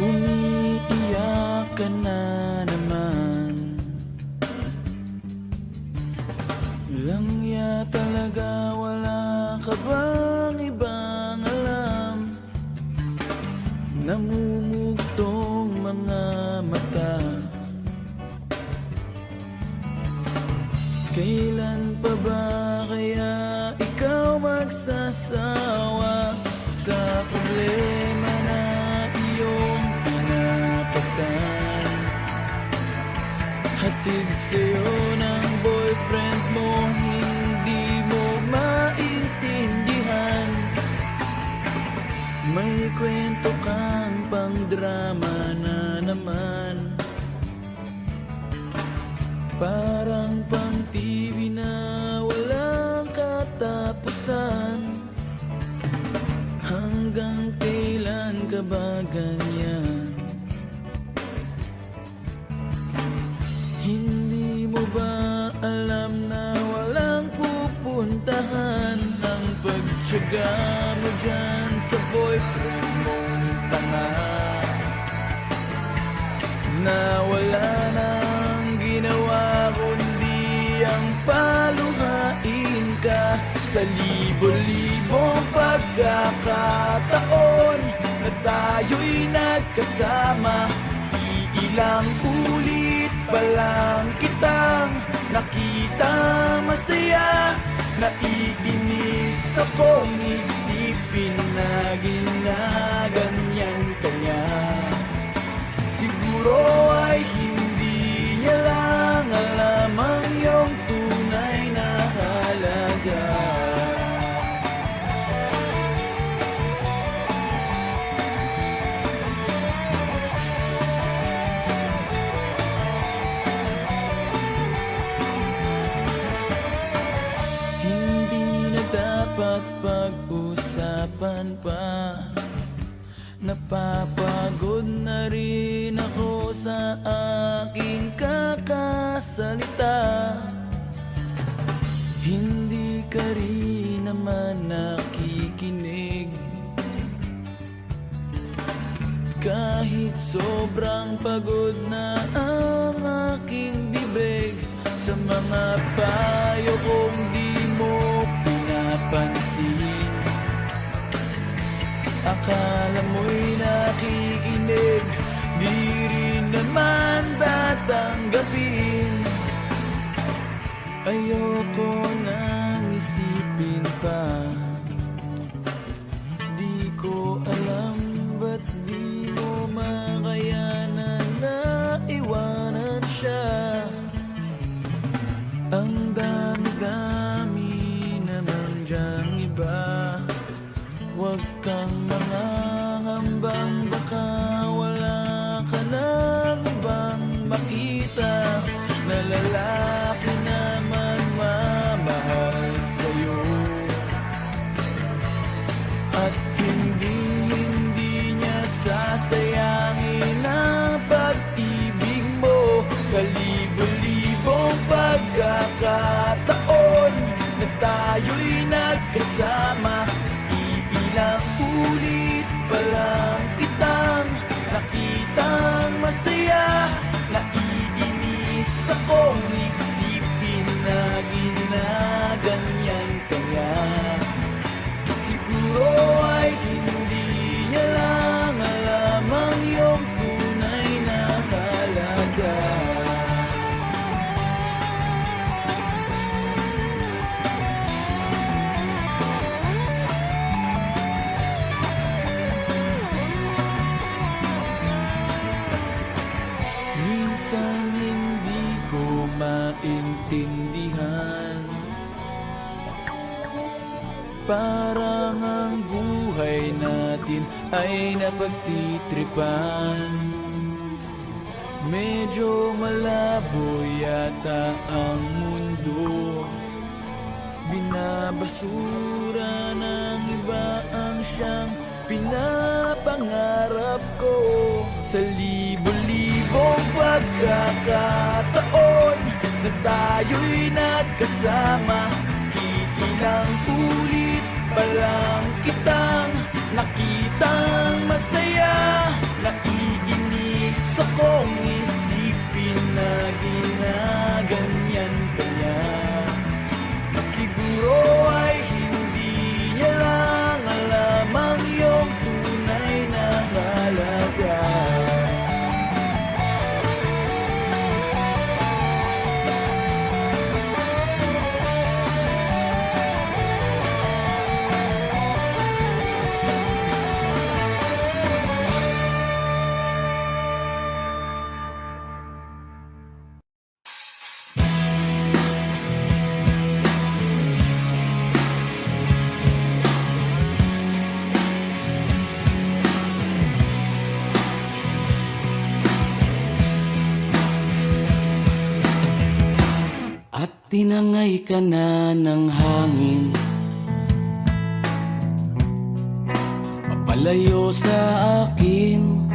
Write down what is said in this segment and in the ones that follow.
Umiiyak ka na naman. Langya talaga, wala ka bang ibang alam? Namumugtong mga mata. Kailan pa ba kaya ikaw magsasawa sa problema na iyong pinapasan? Hatid sa'yo ng boyfriend mo, hindi mo maintindihan. May kwento kang pang drama na naman. Parang pang TV na walang katapusan. Hanggang kailan ka ba ganyan? Hindi mo ba alam na walang pupuntahan ang pagtyaga mo dyan sa boyfriend mong tanga? Na wala nang ginawa kundi ang paluhain ka sa libo-libong pagkakataon na tayo'y nagkasama. Iilang ulit pa lang kitang nakita masaya. Naiinis akong isipin na ginaganyan ka niya. Siguro ay hindi niya lang alam ang iyong tunay na halaga. Hindi na dapat pag-usapan pa. Napapagod na rin ako sa aking kakasalita. Hindi ka rin naman nakikinig. Kahit sobrang pagod na ang aking bibig, sa mga payo kong di mo pinapansin. Akala mo'y nakikinig, di rin naman tatanggapin. Ayoko nang isipin pa. Di ko alam ba't di mo makayanan na iwanan siya. Ang dami-dami naman dyang iba. Huwag kang mangangambang baka wala ka nang ibang makita na lalaki naman mamahal sa'yo. At hindi niya sasayangin ang pag-ibig mo sa libo-libong pagkakataon na tayo'y nagkasama. Ilang ulit pa lang kitang nakitang masaya. Naiinis akong isipin na ginaganyan ka niya. Siguro ay hindi niya lang alam ang iyong tunay na halaga. Minsan hindi ko maintindihan. Parang ang buhay natin ay napagtitripan. Medyo malabo yata ang mundo. Binabasura ng iba ang siyang pinapangarap ko. Sa libo-libong pagkakataon na tayo'y nagkasama. Iilang ulit pa lang kitang nakitang masaya. tinangay ka na ng hangin, papalayo sa akin.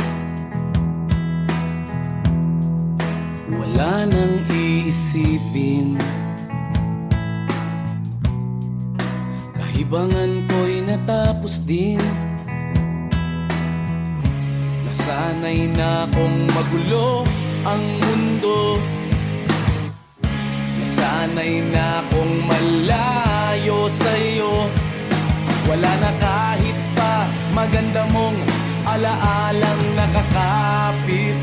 Wala nang iisipin, kahibangan ko'y natapos din. Nasanay na kong magulo ang mundo, nasanay na kong malayo sa'yo. Wala na kahit pa maganda mong alaalang nakakapit.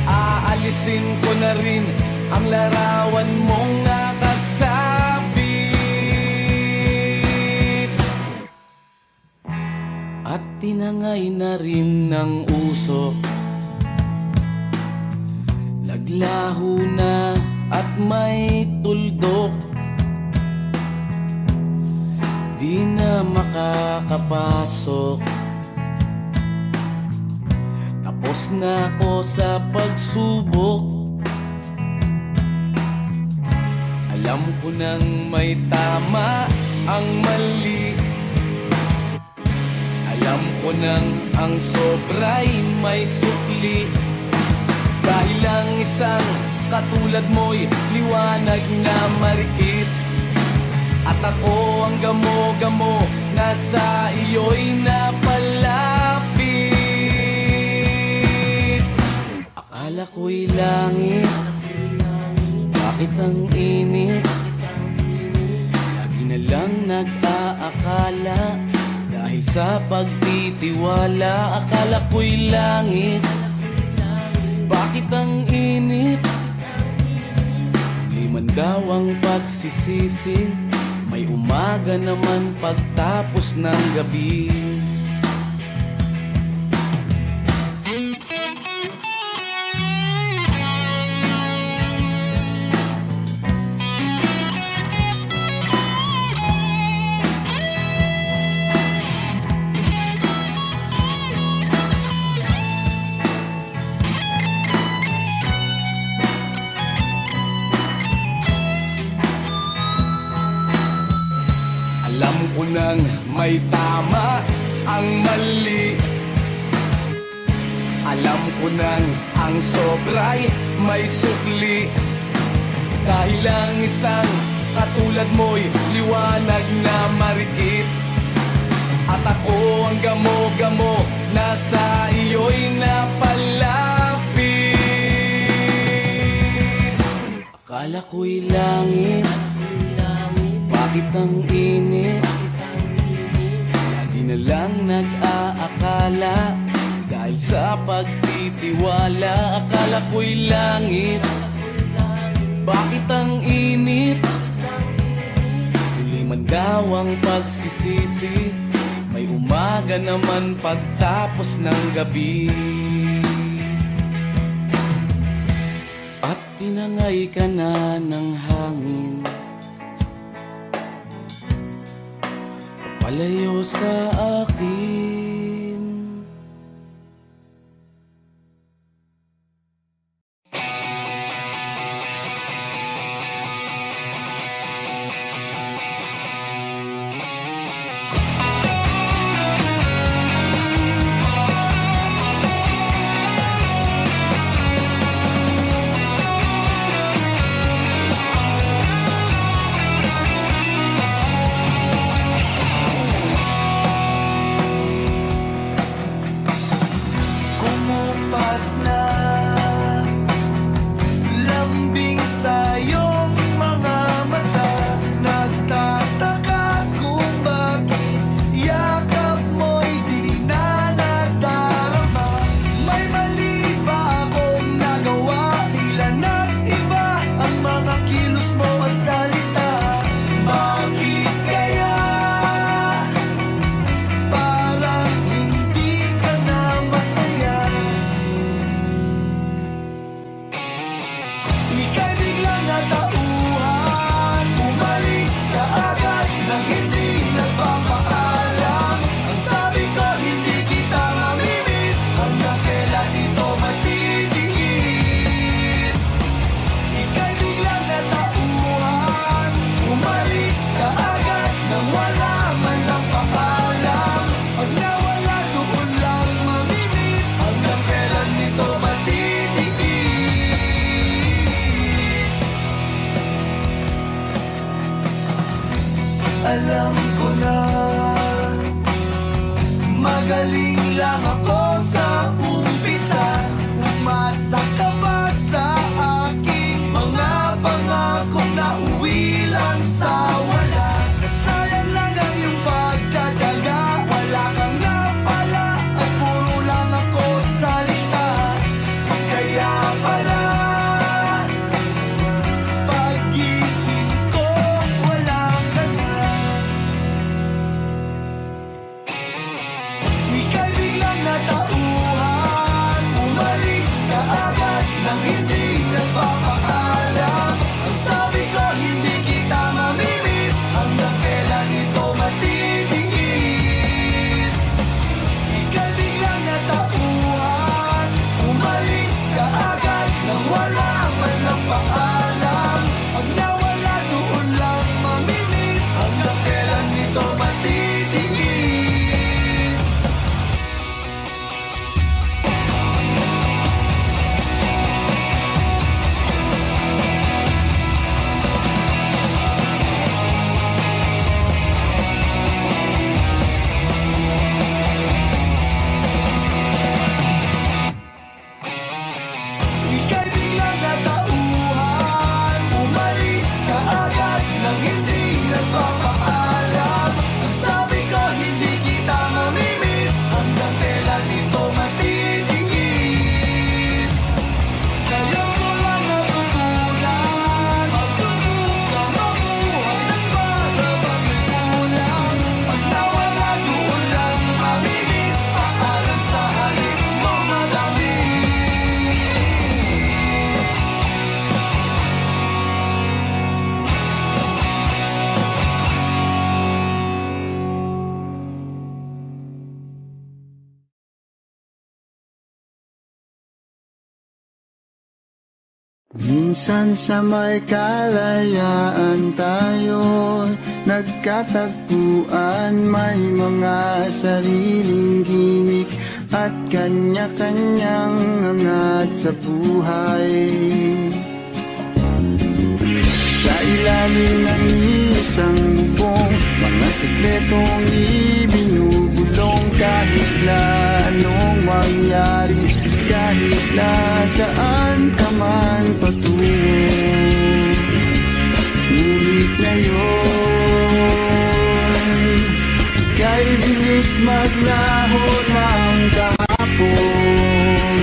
Aalisin ko na rin ang larawan mong nakasabit. At tinangay na rin ng usok, naglaho na at may tuldok. Di na makakapasok, tapos na ako sa pagsubok. Alam ko nang may tama ang mali, alam ko nang ang sobra'y may sukli. Dahil lang isang katulad mo'y liwanag na marikit, at ako ang gamo-gamo na sa iyo'y napalapit. Akala ko'y langit, bakit ang init? Lagi na lang nag-aakala, dahil sa pagtitiwala. Akala ko'y langit, bakit ang init? Di man daw ang pagsisisi, may umaga naman pagtapos ng gabi. Alam ko nang may tama ang mali, alam ko nang ang sobra'y may sukli. Dahil lang isang katulad mo'y liwanag na marikit, at ako ang gamo-gamo na sa iyo'y napalapit. Akala ko'y langit, bakit ang init? Lagi na lang nag-aakala, dahil sa pagtitiwala. Akala ko'y langit, bakit ang init? Huli man daw ang pagsisisi, may umaga naman pagtapos ng gabi. At tinangay ka na ng hangin, palayo sa akin. nang hindi nagpapaalam. Ang sabi ko hindi kita mamimiss, hanggang kailan ito matitiis. Ika'y biglang natauhan, umalis ka agad nang wala man lang paalam. Pag nawala doon lang mamimiss, hanggang kailan ito matitiis. Ika'y biglang natauhan, umalis ka agad nang hindi nagpapaalam. Ang sabi ko hindi kita mamimiss, hanggang kailan ito matitiis. Ngayon ko lang natutunan, magsubukan mabuhay ng magabang kulang. Pag nawala doon lang mamimiss, paalam sa halip mo madami. Minsan sa may kalayaan tayo nagkatagpuan, may mga sariling gimik at kanya-kanyang angat sa buhay. Sa ilalim ng isang bubong, mga sikretong ibinubulong, kahit na anong mangyari, kahit na saan ka man patungo. Ngunit ngayon, kay bilis maglaho ng kahapon.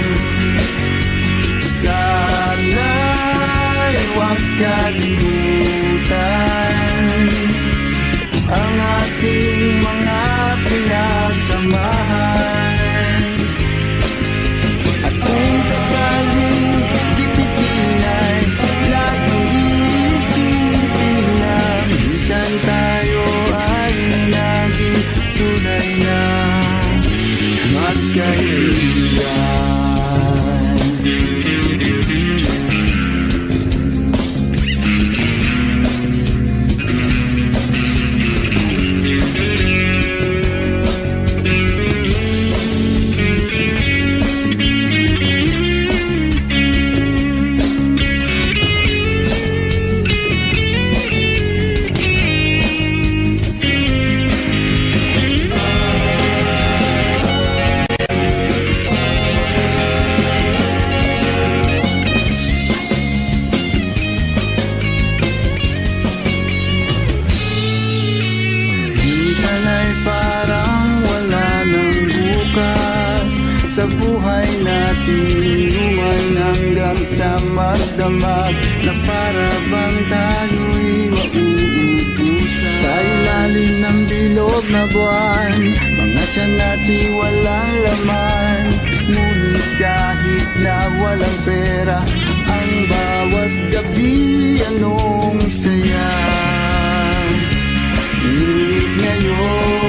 Sana'y huwag kalimutan ang ating mga pinagsamahan. At kung sakaling gipitin ay laging iisipin na minsan tayo ay naging tunay na magkaibigan. Sa buhay natin luman hanggang sa magdamag, na para bang tayo'y mauubusan. Sa ilalim ng bilog na buwan, mga tiyan natin walang laman. Ngunit kahit na walang pera, ang bawat gabi anong saya. Ngunit ngayon,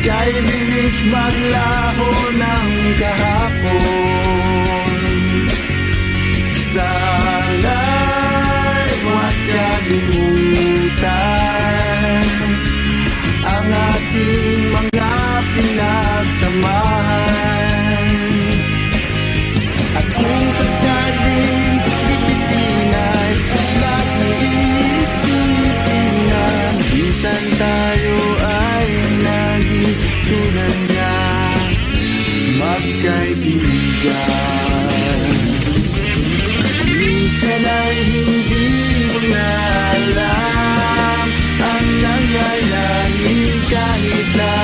kay bilis maglaho ng kahapon. Sana'y huwag kalimutan ang ating mga pinagsamahan. At kung sakaling gipitin ay lahat ng iisipin na minsan tayo ay naging tunay na magkaibigan. Minsan ay hindi mo na alam ang nangyayari, kahit na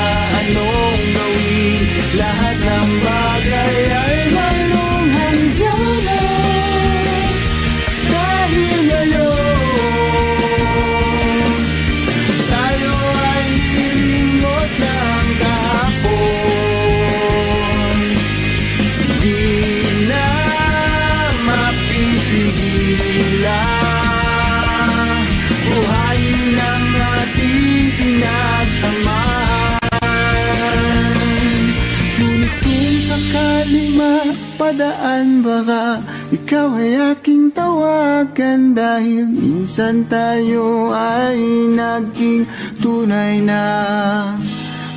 anong gawin, lahat ng bagay ay mayroong hangganan. Dahil ngayon, tayo ay hilingot ng kahapon. Di sakaling mapadaan, baka ikaw ay aking tawagan. Dahil minsan tayo ay naging tunay na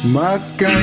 magkaibigan.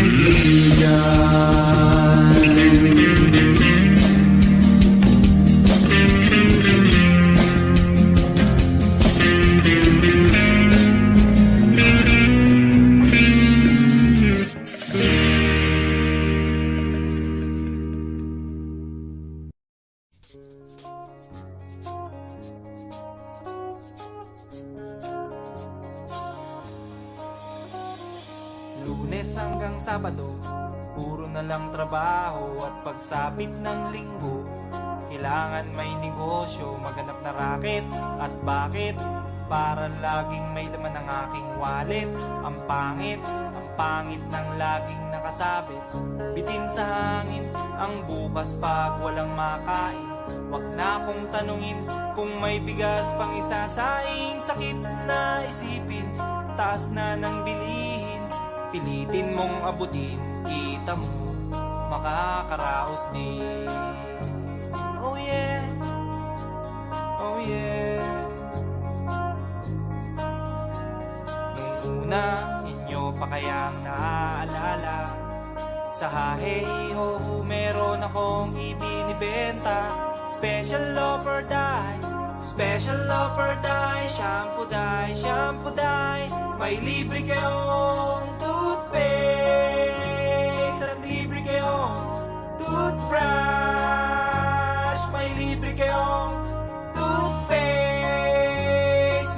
Lunes hanggang Sabado, puro na lang trabaho at pagsapit ng linggo, kailangan may negosyo, maghanap na raket. At bakit? Para laging may laman ang aking wallet. Ang pangit ng laging nakasabit. Bitin sa hangin ang bukas pag walang makain. Wag na akong tanungin kung may bigas pang isasaing. Sakit na isipin, taas na ng bilihin. Pilitin mong abutin, kita mo, makakaraos din. Oh yeah, oh yeah. Nung una, inyo pa kayang naaalala, sa hahe-ho, meron akong ibinibenta. Special offer die, special offer die, shampoo die, shampoo die. May libre kayong toothpaste at libre kayong toothbrush. May libre kayong toothpaste,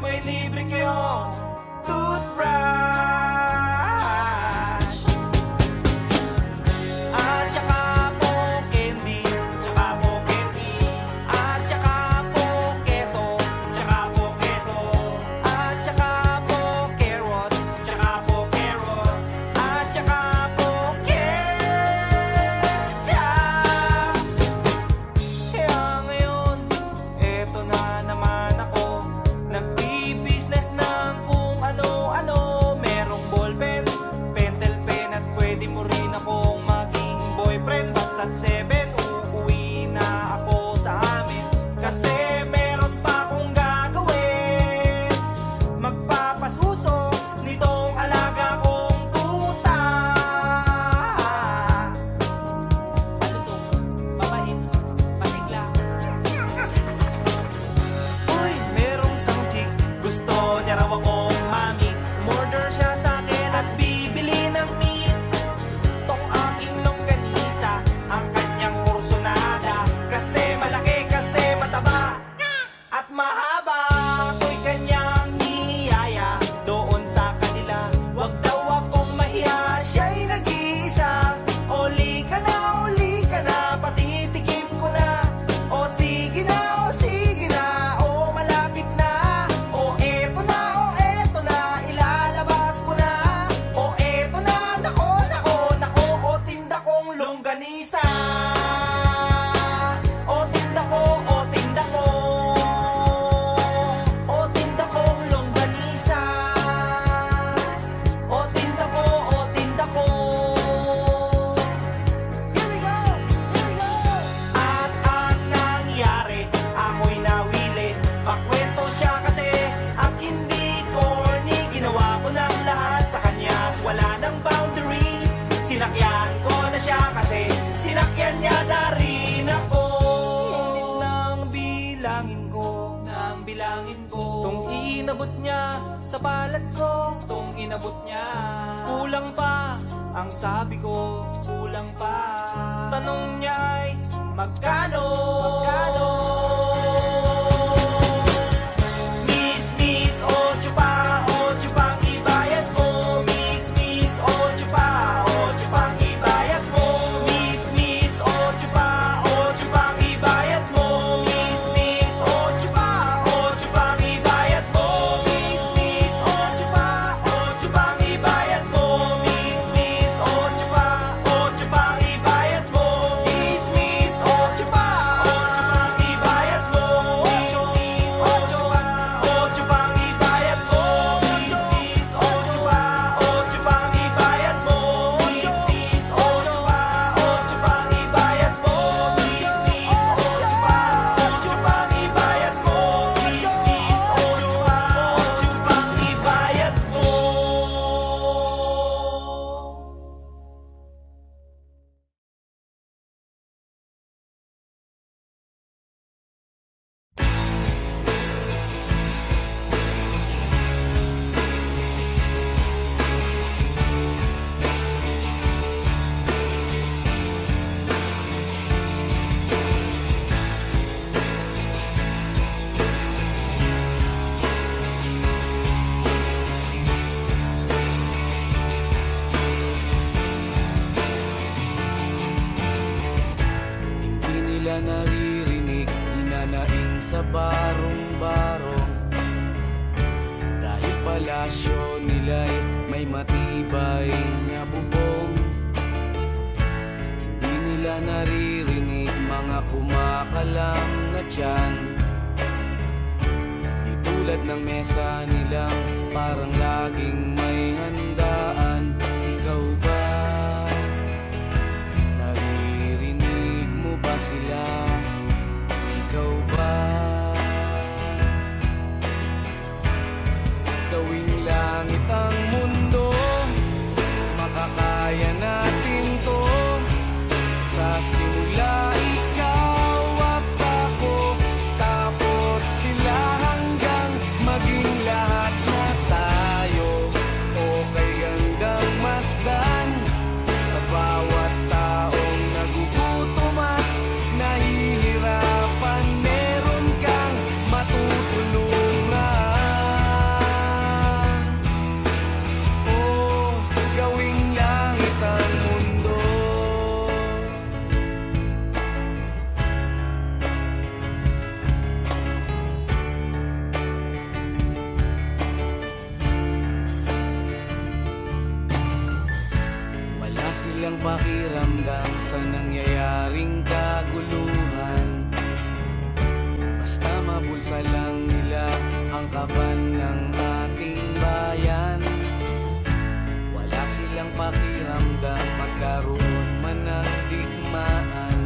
may libre kayong toothbrush. At saka po candy, tsaka po candy. At saka po keso, tsaka po keso. At saka po carrots, tsaka po carrots. At saka po ketchup. Kaya ngayon, eto na naman ako, nagbi-business ng kung ano-ano. Merong ballpen, pentel pen, at pwede mo rin akong maging boyfriend. Basta't 7, uuwi na ako sa amin, kasi meron pa akong gagawin. Magpapasuso nitong alaga kong tuta. Palusok, papait, pasigla. Uy, merong isang chick, gusto niya raw akong mami. Murder siya sa akin at bibili ng meat. Tong aking longganisa, ang kanyang kursunada. Kasi malaki, kasi mataba, at mahaba. Ako'y kanyang niyaya doon sa kanila. Wag daw akong mahiya, siya'y nag-iisa. Uli ka na, patitikim ko na. O sige na, o malapit na. O eto na, ilalabas ko na. O eto na, nako, o tinda kong longganisa. O tinda ko, o tinda ko. O tinda kong longganisa. O tinda ko, o tinda ko. Here we go, here we go. At ang nangyari, ako'y nawili. Makwento siya kasi ang hindi corny. Ginawa ko ng lahat sa kanya, wala nang boundary. Sinakyan ko na siya kasi sinakyan niya na rin ako. Nang bilangin ko, tong inabot niya sa balat ko, tong inabot niya. Kulang pa, ang sabi ko, kulang pa. Tanong niya ay, magkano? Miss, ocho pang ibayad mo. Miss, ocho pang ibayad mo. Miss, ocho pang ibayad mo. Miss, ocho pang ibayad mo. Miss, ocho pang ibayad mo. Miss, ocho pang ibayad mo. Miss, ocho pang palasyo nila'y may matibay na bubong. Hindi nila naririnig mga kumakalam na tiyan. Di tulad ng mesa nilang parang laging may handaan. Ikaw ba? Naririnig mo ba sila? Ikaw ba? Gawing langit ang mundo, makakaya natin to. Sa simula ikaw at ako, tapos sila hanggang maging lahat na tayo. Okay hanggang masdan sa bawat taong nagugutom at nahihirapan. Meron kang matutulungan. Oh, gawing langit ang mundo. Wala silang pakiramdam sa nangyayaring kaguluhan. Basta mabulsa lang nila ang kaban ng ating bayan. Wala silang pakiramdam magkaroon man ng digmaan.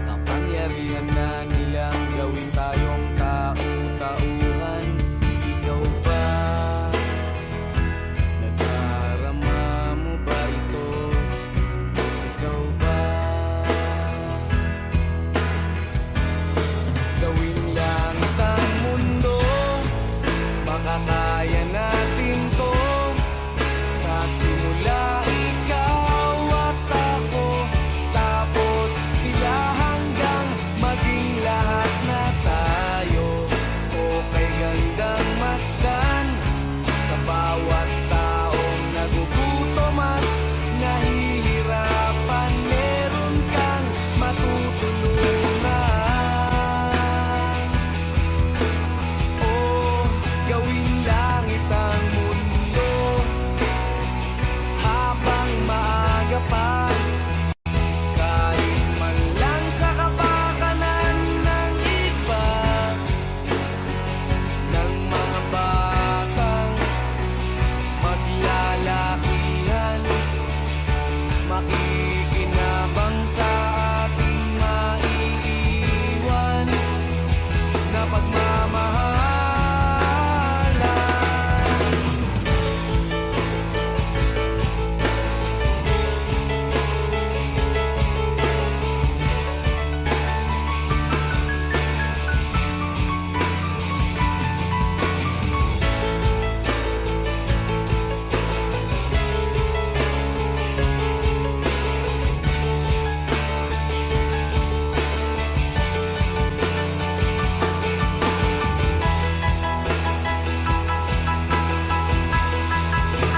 Kapangyarihan na nilang gawin tayong tau-tauhan. Ikaw ba? Nadarama mo ba ito? Ikaw ba? Gawing langit ang mundo, makakaya natin to. Sa simula ikaw at ako, tapos sila hanggang maging lahat na tayo. Okay gandang masdan sa bawat taong nagugutom at nahihirapan. Meron kang matutulungan. Oh, gawing langit ang mundo habang maaga pa. Kahit man lang sa kapakanan ng iba, ng mga batang maglalakihan, makikinabang sa ating maiiwan na pagmamahalan.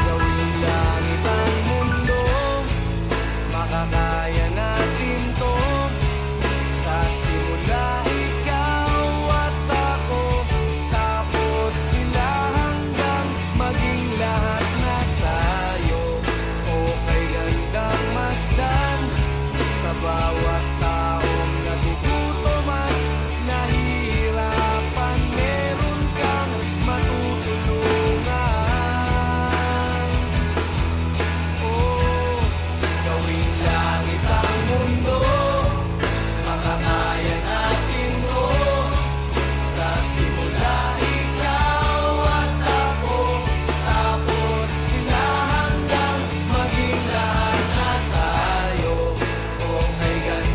Gawing langit ang mundo, makakaya natin to. Sa simula ikaw at ako, tapos sila hanggang maging lahat na tayo. Okay gandang masdan sa bawat taong nagugutom at nahihirapan. Meron kang matutulungan. Oh, gawing langit ang mundo, makakaya natin to. Sa simula ikaw at ako, tapos sila hanggang maging lahat na tayo. Okay ganda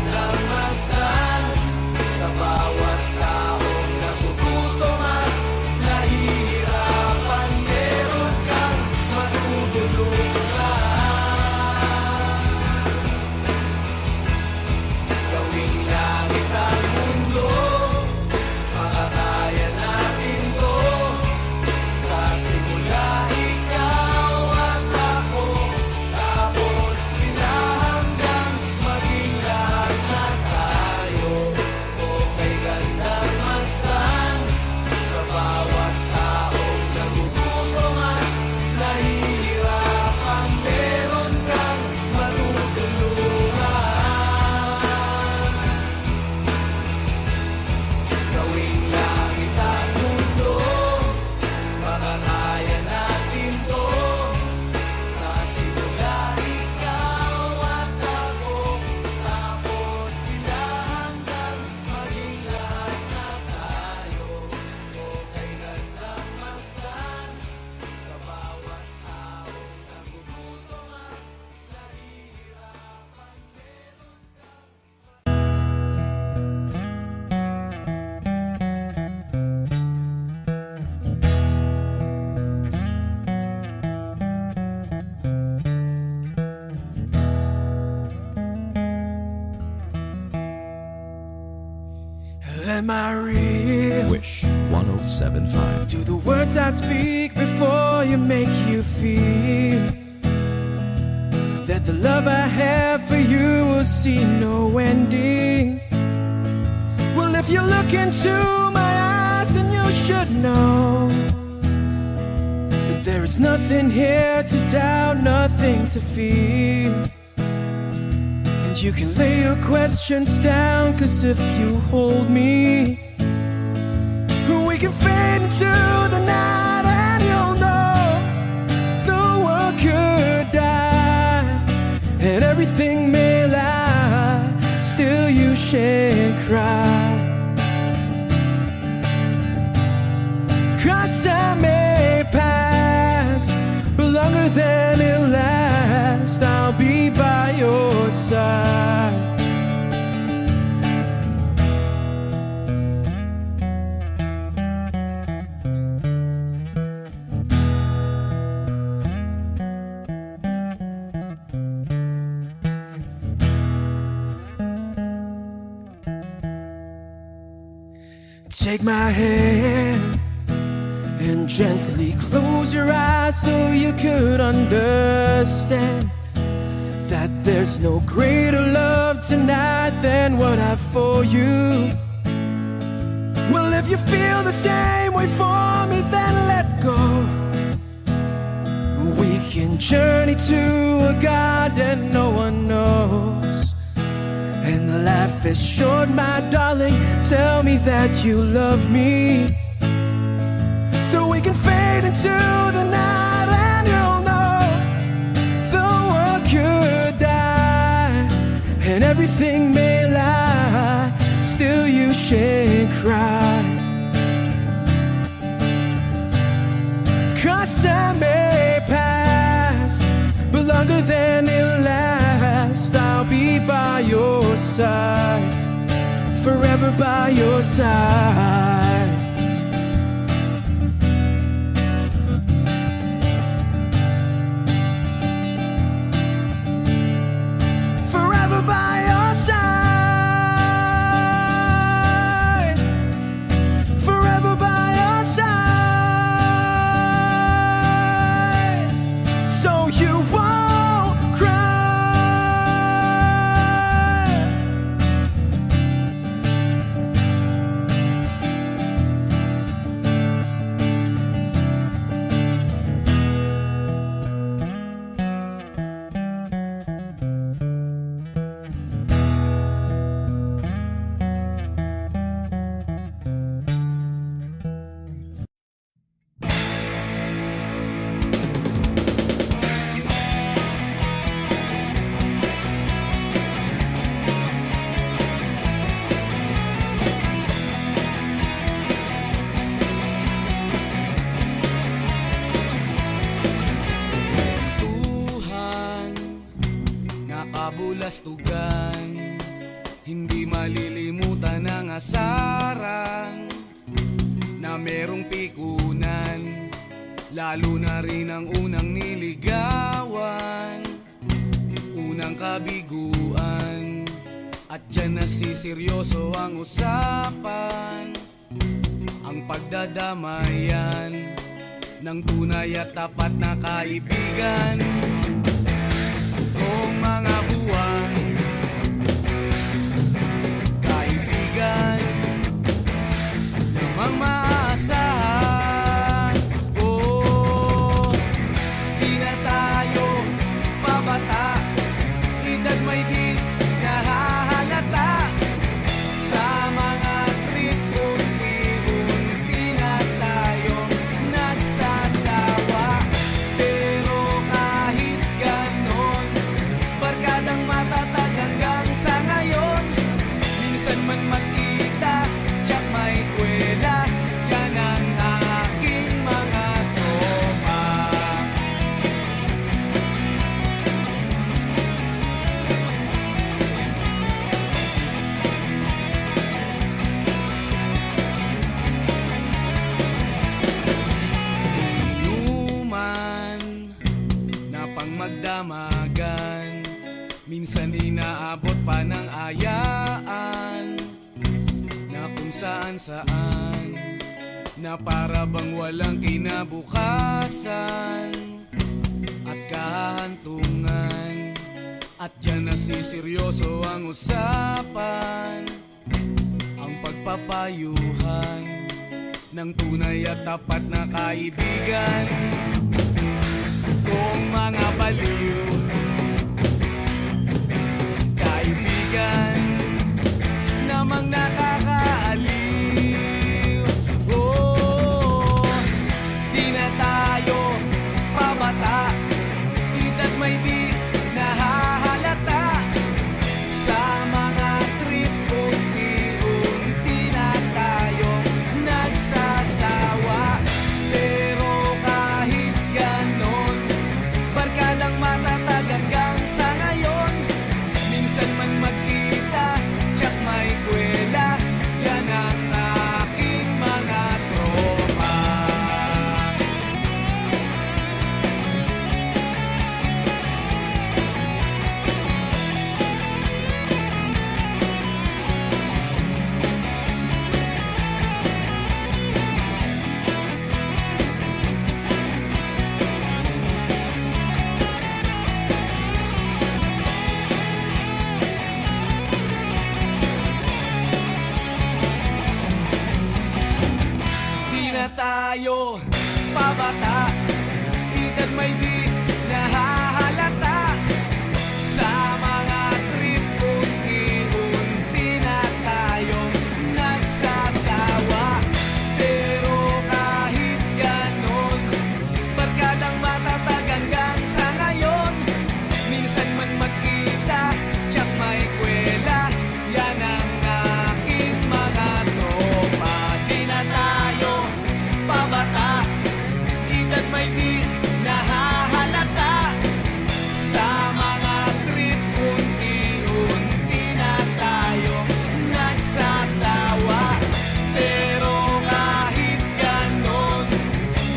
Am I real? Wish 1075. Do the words I speak before you make you feel that the love I have for you will see no ending? Well, if you look into my eyes, then you should know that there is nothing here to doubt, nothing to feel. And you can lay your questions down, 'cause if you hold me, we can fade into the night and you'll know the world could die and everything may lie, still you shan't cry. 'Cause I may pass, but longer than it'll last, I'll be by your side. Take my hand and gently close your eyes so you could understand that there's no greater love tonight than what I've for you. Well, if you feel the same way for me, then let go. We can journey to a garden no one knows. And life is short, my darling, tell me that you love me, so we can fade into the night and you'll know the world could die and everything may lie, still you shan't cry. 'Cause I may pass, but longer than it'll last, I'll be by your side, forever by your side. Forever by your side, forever by your side, so you won't cry. Tuhan, nakabulastugan, hindi malilimutan ang asaran na merong pikunan, lalo na rin ang unang niligawan, unang kabiguan, at dyan nasiseryoso ang usapan, ang pagdadamayan ng tunay at tapat na kaibigan. Noong mga buwan, kaibigan, lamang maaasahan. Oh, di na tayo pabata, edad may di nahahalata. Sa mga trip, unti-unti na tayong nagsasawa. Pero kahit ganon, barkadang matatag hanggang sa ngayon. Minsan man magkita, tiyak may kwela, yan ang aking mga tropa. Inuman na pang magdamagan, minsan inaabot pa ng ayaan, na kung saan-saan, na para bang walang kinabukasan at kahantungan. At dyan nasiseryoso ang usapan, ang pagpapayuhan ng tunay at tapat na kaibigan. Kung mga baliw, kaibigan namang nakakaaliw. Oh, di na tayo pabata, at may di nahahalata sa mga trip. Unti-unti na tayong nagsasawa, pero kahit ganon, barkadang matatag hanggang sa ngayon. Minsan man magkita, tsak may kwela, yan ang aking mga tropa. Di na tayo pabata, at may di nahahalata sa mga trip. Unti-unti na tayong nagsasawa, pero kahit ganon, barkadang matatag hanggang sa ngayon. Minsan man magkita, tsak may kwela, yan ang aking mga tropa. Di na tayo pabata, at may di nahahalata sa mga trip. Unti-unti na tayong nagsasawa, pero kahit ganon,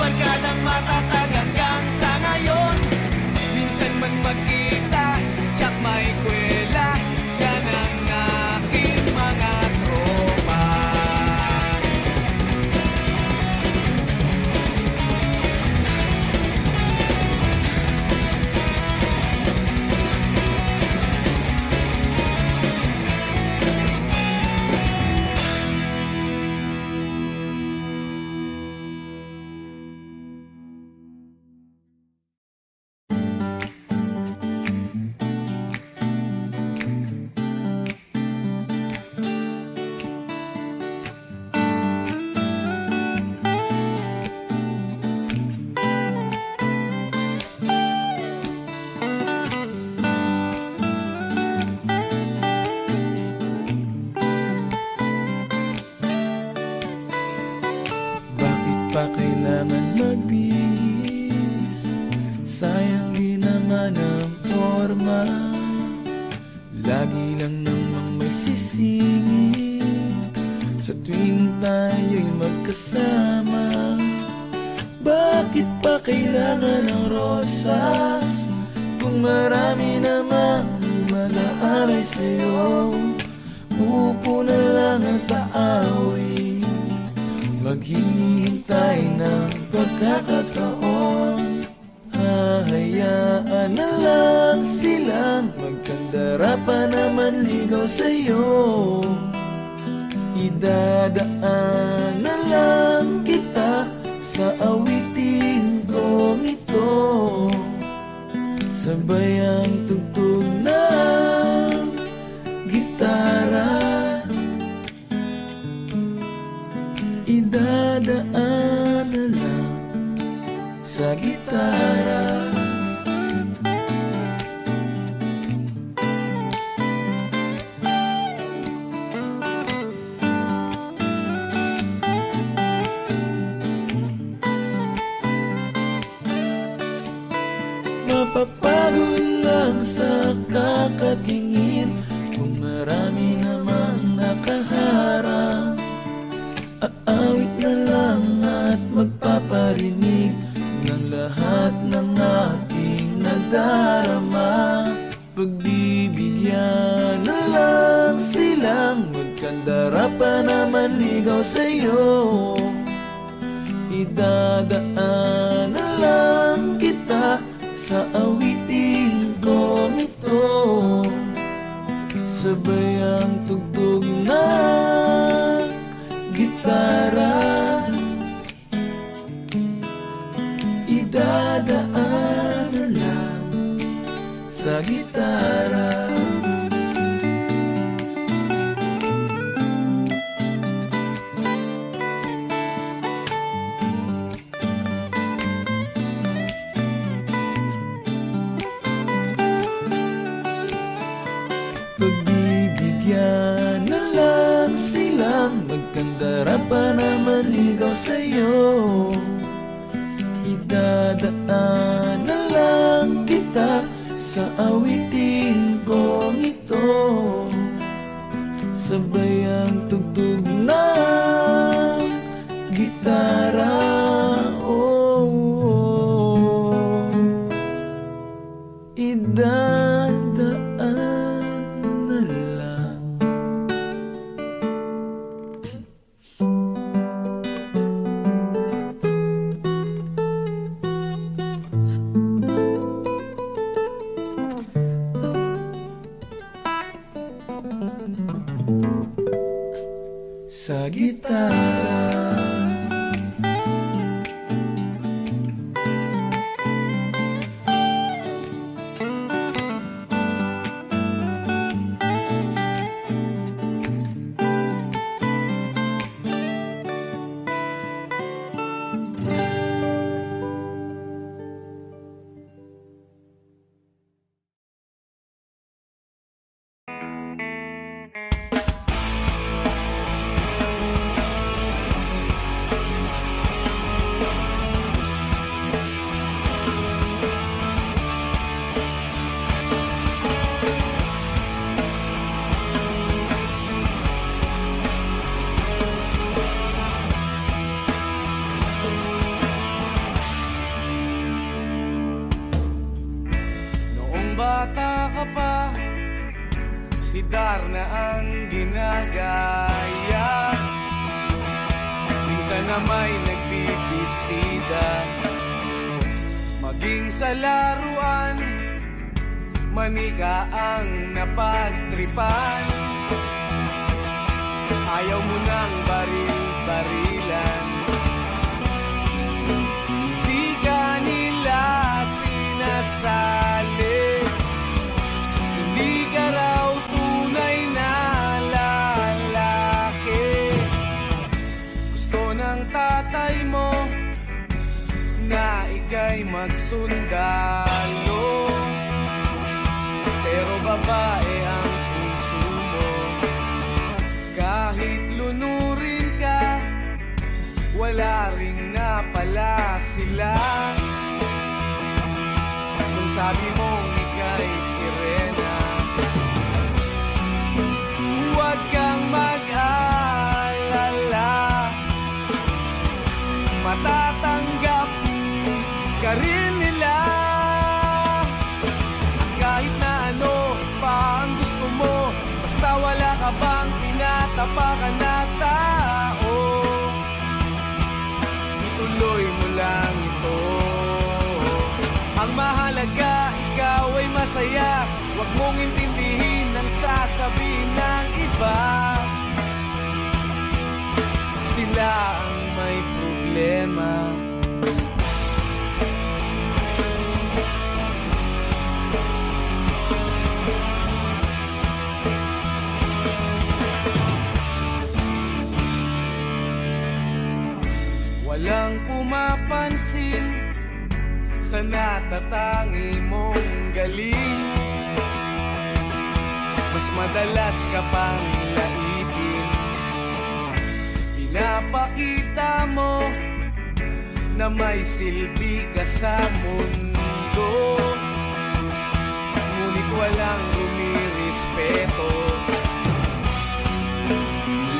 barkadang matatag hanggang sa ngayon. Minsan man magkita, tsak may kwela, yan ang aking mga tropa. Bakit pa kailangan magbihis? Sayang din naman ang forma, lagi lang namang may sisingit sa tuwing tayo'y magkasama. Bakit pa kailangan ng rosas kung marami namang mag-aalay sa'yo? Upo na lang at aaway, maghihintay ng pagkakataon. Hahayaan na lang silang magkandara pa naman ligaw sa'yo. Idadaan na lang kita sa awitin kong ito, sabay ang tugtog ng gitara. Idadaan na lang sa gitara. Mapapagod lang sa kakatingin kung marami namang nakaharang. Aawit na lang at magpaparinig ng lahat ng ating nadarama. Pagbibigyan na lang silang magkakaroon Magkandara pa naman ligaw sa'yo. Idadaan na lang kita sa awiting kong ito. Sabay ang tugtog ng gitara. Idadaan na lang sa gitara. Pagbibigyan na lang silang magkandara pa naman ligaw sa'yo. Idadaan na lang kita sa awiting kong ito. Sabay ang tugtog ng gitara. Oh, oh. Idadaan na lang. Sa gitara. Bata ka pa, si Darna ang ginagaya. Minsan na may nagbibistida, maging sa laruan, manika ang napagtripan. Ayaw mo nang baril-barilan, di ka nila sinasali. Hindi ka raw tunay na lalaki. Gusto ng tatay mo na ika'y magsundalo, pero babae ang puso mo. Kahit lunurin ka, wala ring napala sila. Kung sabi mong ika'y sirena, huwag kang mag-alala, matatanggap ka rin nila. Kahit na ano pa ang gusto mo, basta wala ka bang tinatapakan na tao, ituloy mo lang ito. Ang mahalaga, ikaw ay masaya. Huwag mong intindihin ang sasabihin ng iba. Sila ang may problema. Walang pumapansin sa natatangi mong galing. Mas madalas ka pang laipin, pinapakita mo na may silbi ka sa mundo. Ngunit walang rumirespeto,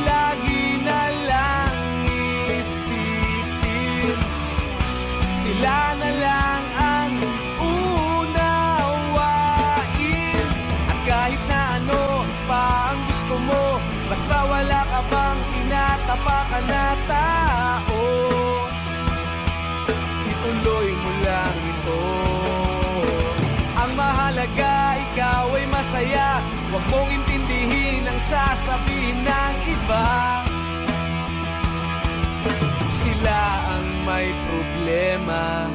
lagi na lang isipin sila na lang ang unawain. At kahit na ano pa ang gusto gusto mo, basta wala ka bang tinatapakan na tao. Ituloy mo lang ito. Ang mahalaga, ikaw ay masaya. Huwag mong intindihin ang sasabihin ng iba. Sila ang may problema.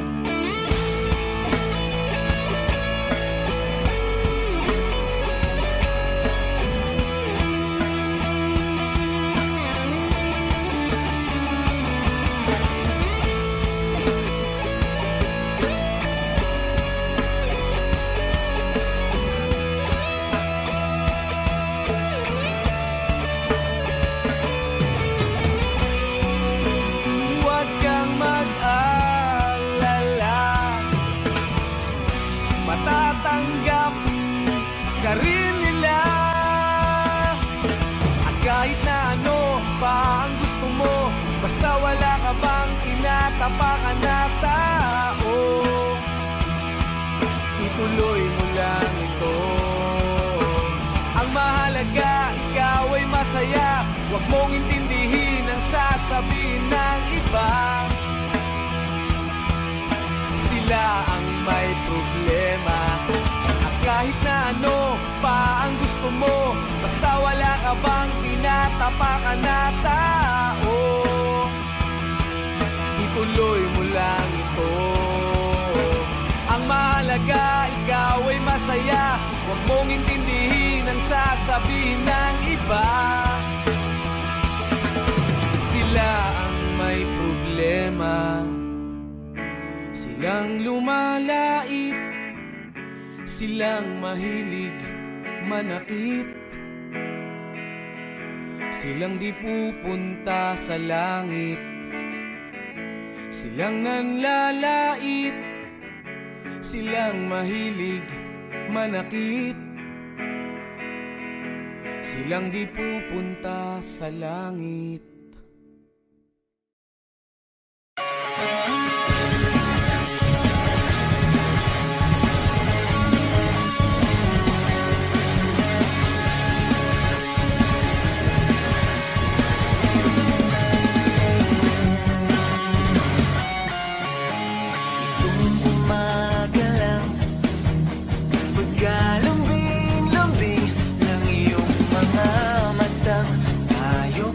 Huwag kang mag-alala, matatanggap ka rin nila. At kahit na ano pa ang gusto mo, basta wala ka bang tinatapakan na tao. Ituloy mo lang ito. Ang mahalaga, ikaw ay masaya. Huwag mong intindihin ang sasabihin ng iba. Sila ang may problema. At kahit na ano pa ang gusto mo, basta wala ka bang tinatapakan na tao. Ituloy mo lang ito. Ang mahalaga, ikaw ay masaya. Huwag mong intindihin ang sasabihin ng iba. Sila ang may problema. Silang lumalait, silang mahilig manakit. Silang di pupunta sa langit. Silang nanlalait, silang mahilig manakit. Silang di pupunta sa langit. Itong umaga lang, pagkalambing-lambing ng iyong mga mata, tayo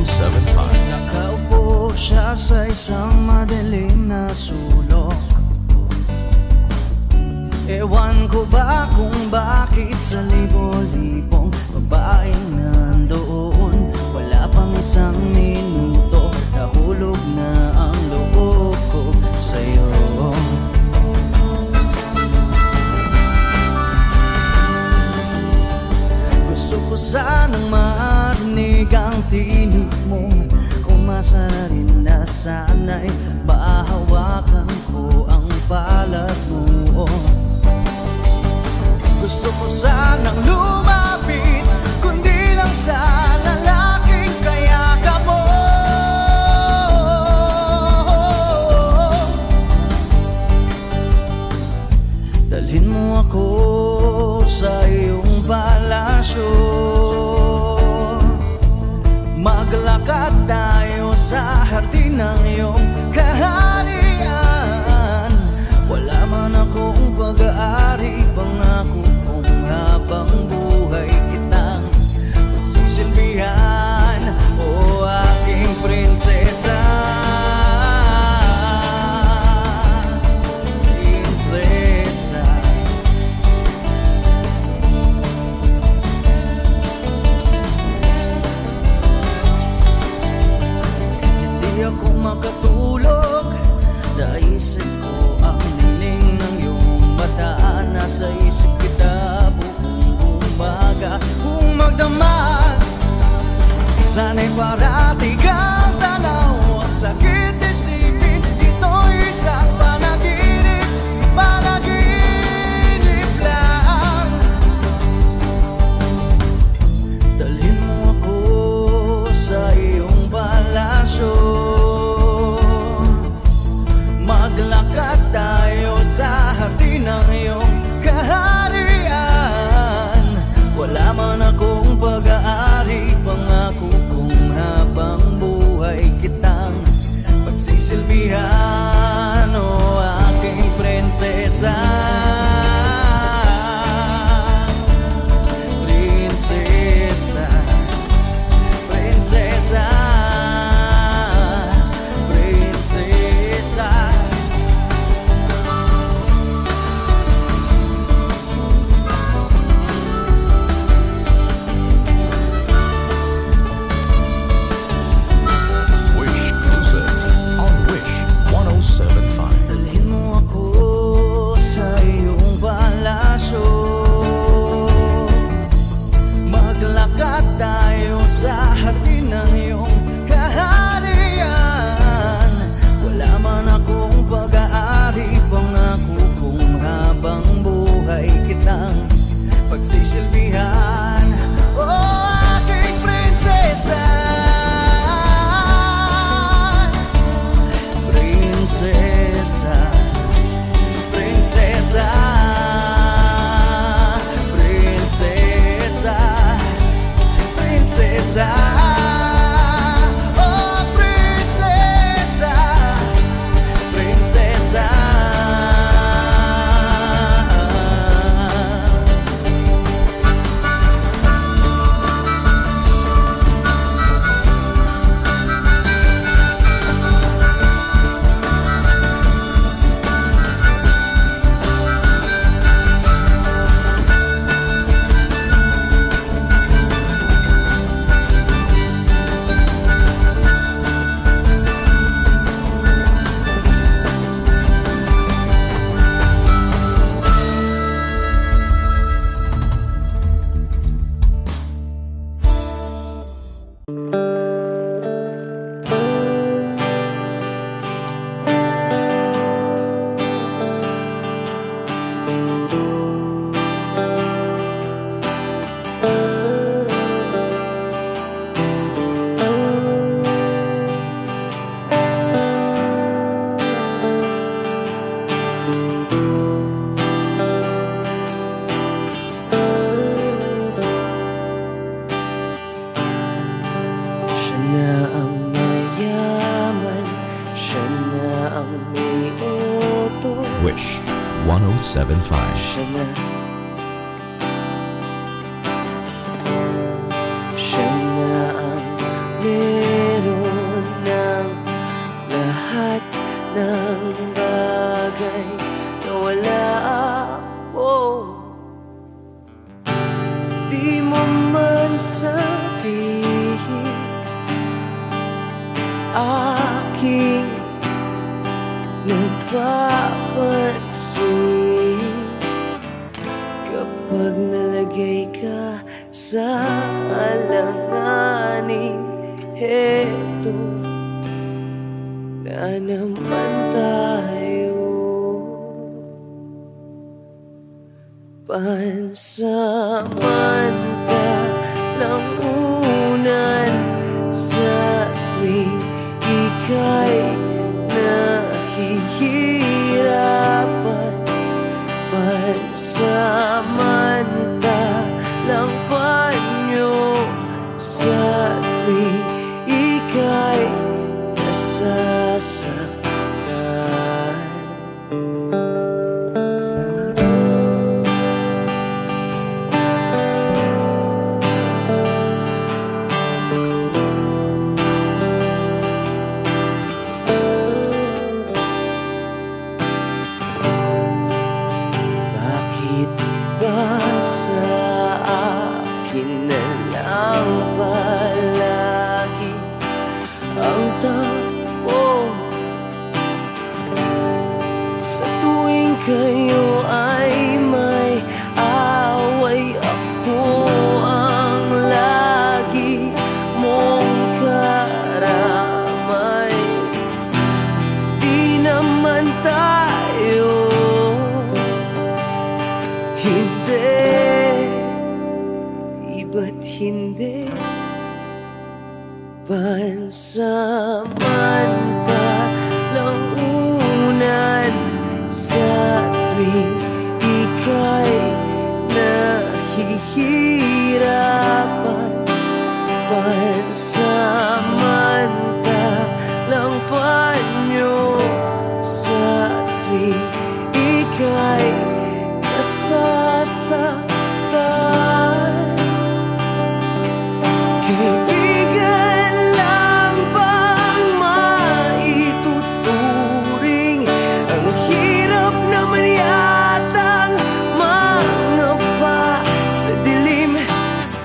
1075. Nakaupo siya sa isang madilim na sulok. Ewan ko ba kung bakit sa libo-libong babaeng nandoon, wala pang isang minuto, nahulog na ang loob ko sa'yo. Gusto ko sanang marinig ang tinig mo, umasa na rin na sana'y mahawakan ko ang palad mo. Gusto ko sanang lumapit, kundi lang sa lalaking kayakap mo. Dalhin mo ako sa iyong palasyo, maglakad tayo sa hardin ng iyong kaharian. Wala man akong pag-aari, pangako kong habang buhay kitang pagsisilbihan, o aking prinsesa. Prinsesa. Hindi ako makatulog, naisip ko ang nining ng iyong mata. Nasa isip kita buong umaga, kung magdamag sana'y parati kang tanaw. Ang sakit isipin, ito'y isang panaginip, panaginip lang. Dalhin mo ako sa iyong palasyo, maglakad tayo sa hardin ng iyong kaharian. Wala man akong pag-aari, pangako kong habang buhay kitang pagsisilbihan, o aking prinsesa. Prinsesa. Prinsesa. Prinsesa. Wish Music on Wish 1075. Dalhin mo ako sa iyong palasyo, maglakad tayo sa hardin ng iyong kaharian. Wala man akong pag-aari, pangako kong habang buhay kitang pagsisilbihan, o aking prinsesa. Prinsesa. Prinsesa. Prinsesa. Prinsesa. Oh, prinsesa. Prinsesa. Wish 1075. Siya na. Siya na ang aking napapansin kapag nalagay ka sa alanganin. Heto na naman tayo, pansamantalang unan sa tuwing ika'y nahihirapan. Pansamantalang panyo sa tuwing ika'y nasasaktan. Bakit ba sa akin na lang palagi ang takbo? Sa tuwing kayo ay may away, ako ang lagi mong karamay. Di naman tayo, hindi, di ba't hindi? Pansamantalang unan sa tuwing ika'y nahihirapan. Pansamantalang panyo sa tuwing ika'y nasasaktan. Kaibigan lang bang maituturing? Ang hirap naman yatang mangapa sa dilim.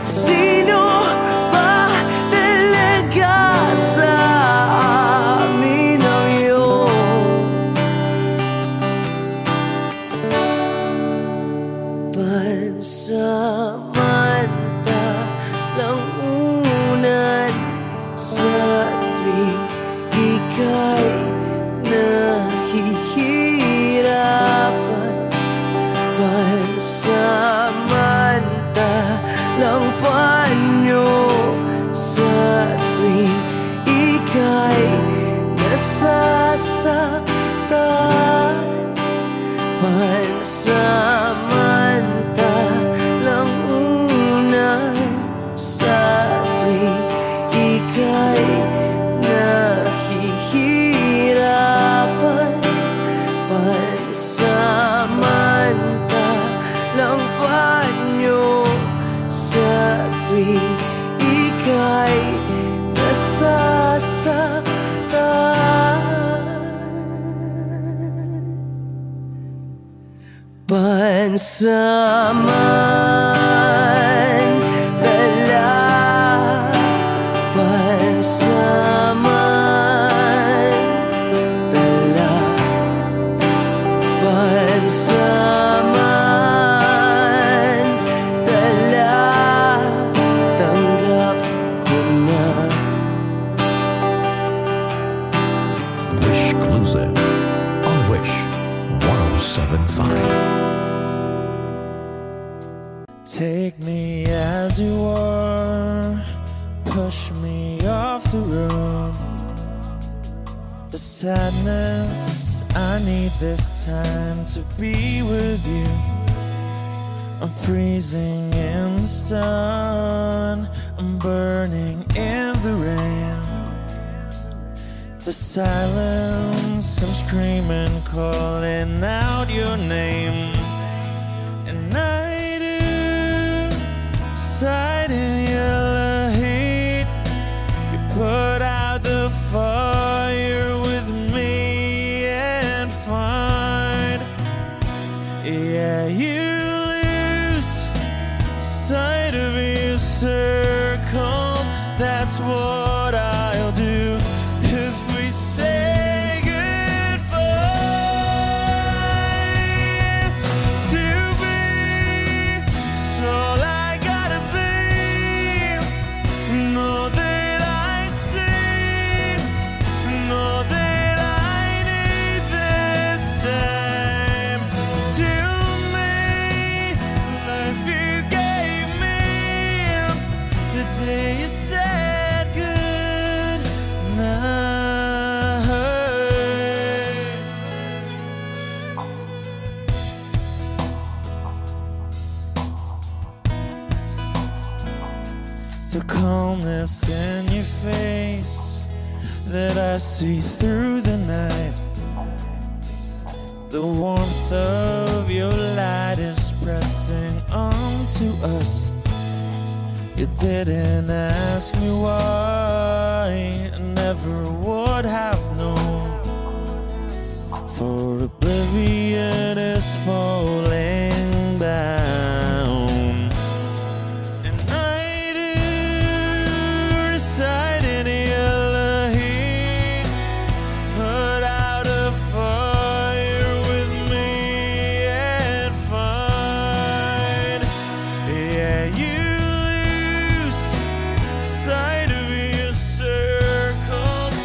Sino ba talaga sa amin ang iyong pansamantalang unan sa tuwing ika'y nahihirapan. Pansamantalang panyo sa tuwing ika'y nasasaktan. Pansamantalang unan sa tuwing ika'y nahihirapan. Pansamantalang panyo sa tuwing ika'y nasasaktan. Pansamantala, pansamantala, pansamantala, tanggap ko na. Wish Exclusive on Wish 107.5. Take me as you are, push me off the road. The sadness, I need this time to be with you. I'm freezing in the sun, I'm burning in the rain. The silence, I'm screaming, calling out your name. And I sight in your heat, you put out the fire with me and find, yeah, you lose sight of your circles. That's what I'll do. that I see through the night. The warmth of your light is pressing onto us. You didn't ask me why, I never would have known. For oblivion is falling down, and I do reside in Elohim. Put out a fire with me and find, yeah, you lose sight of your circles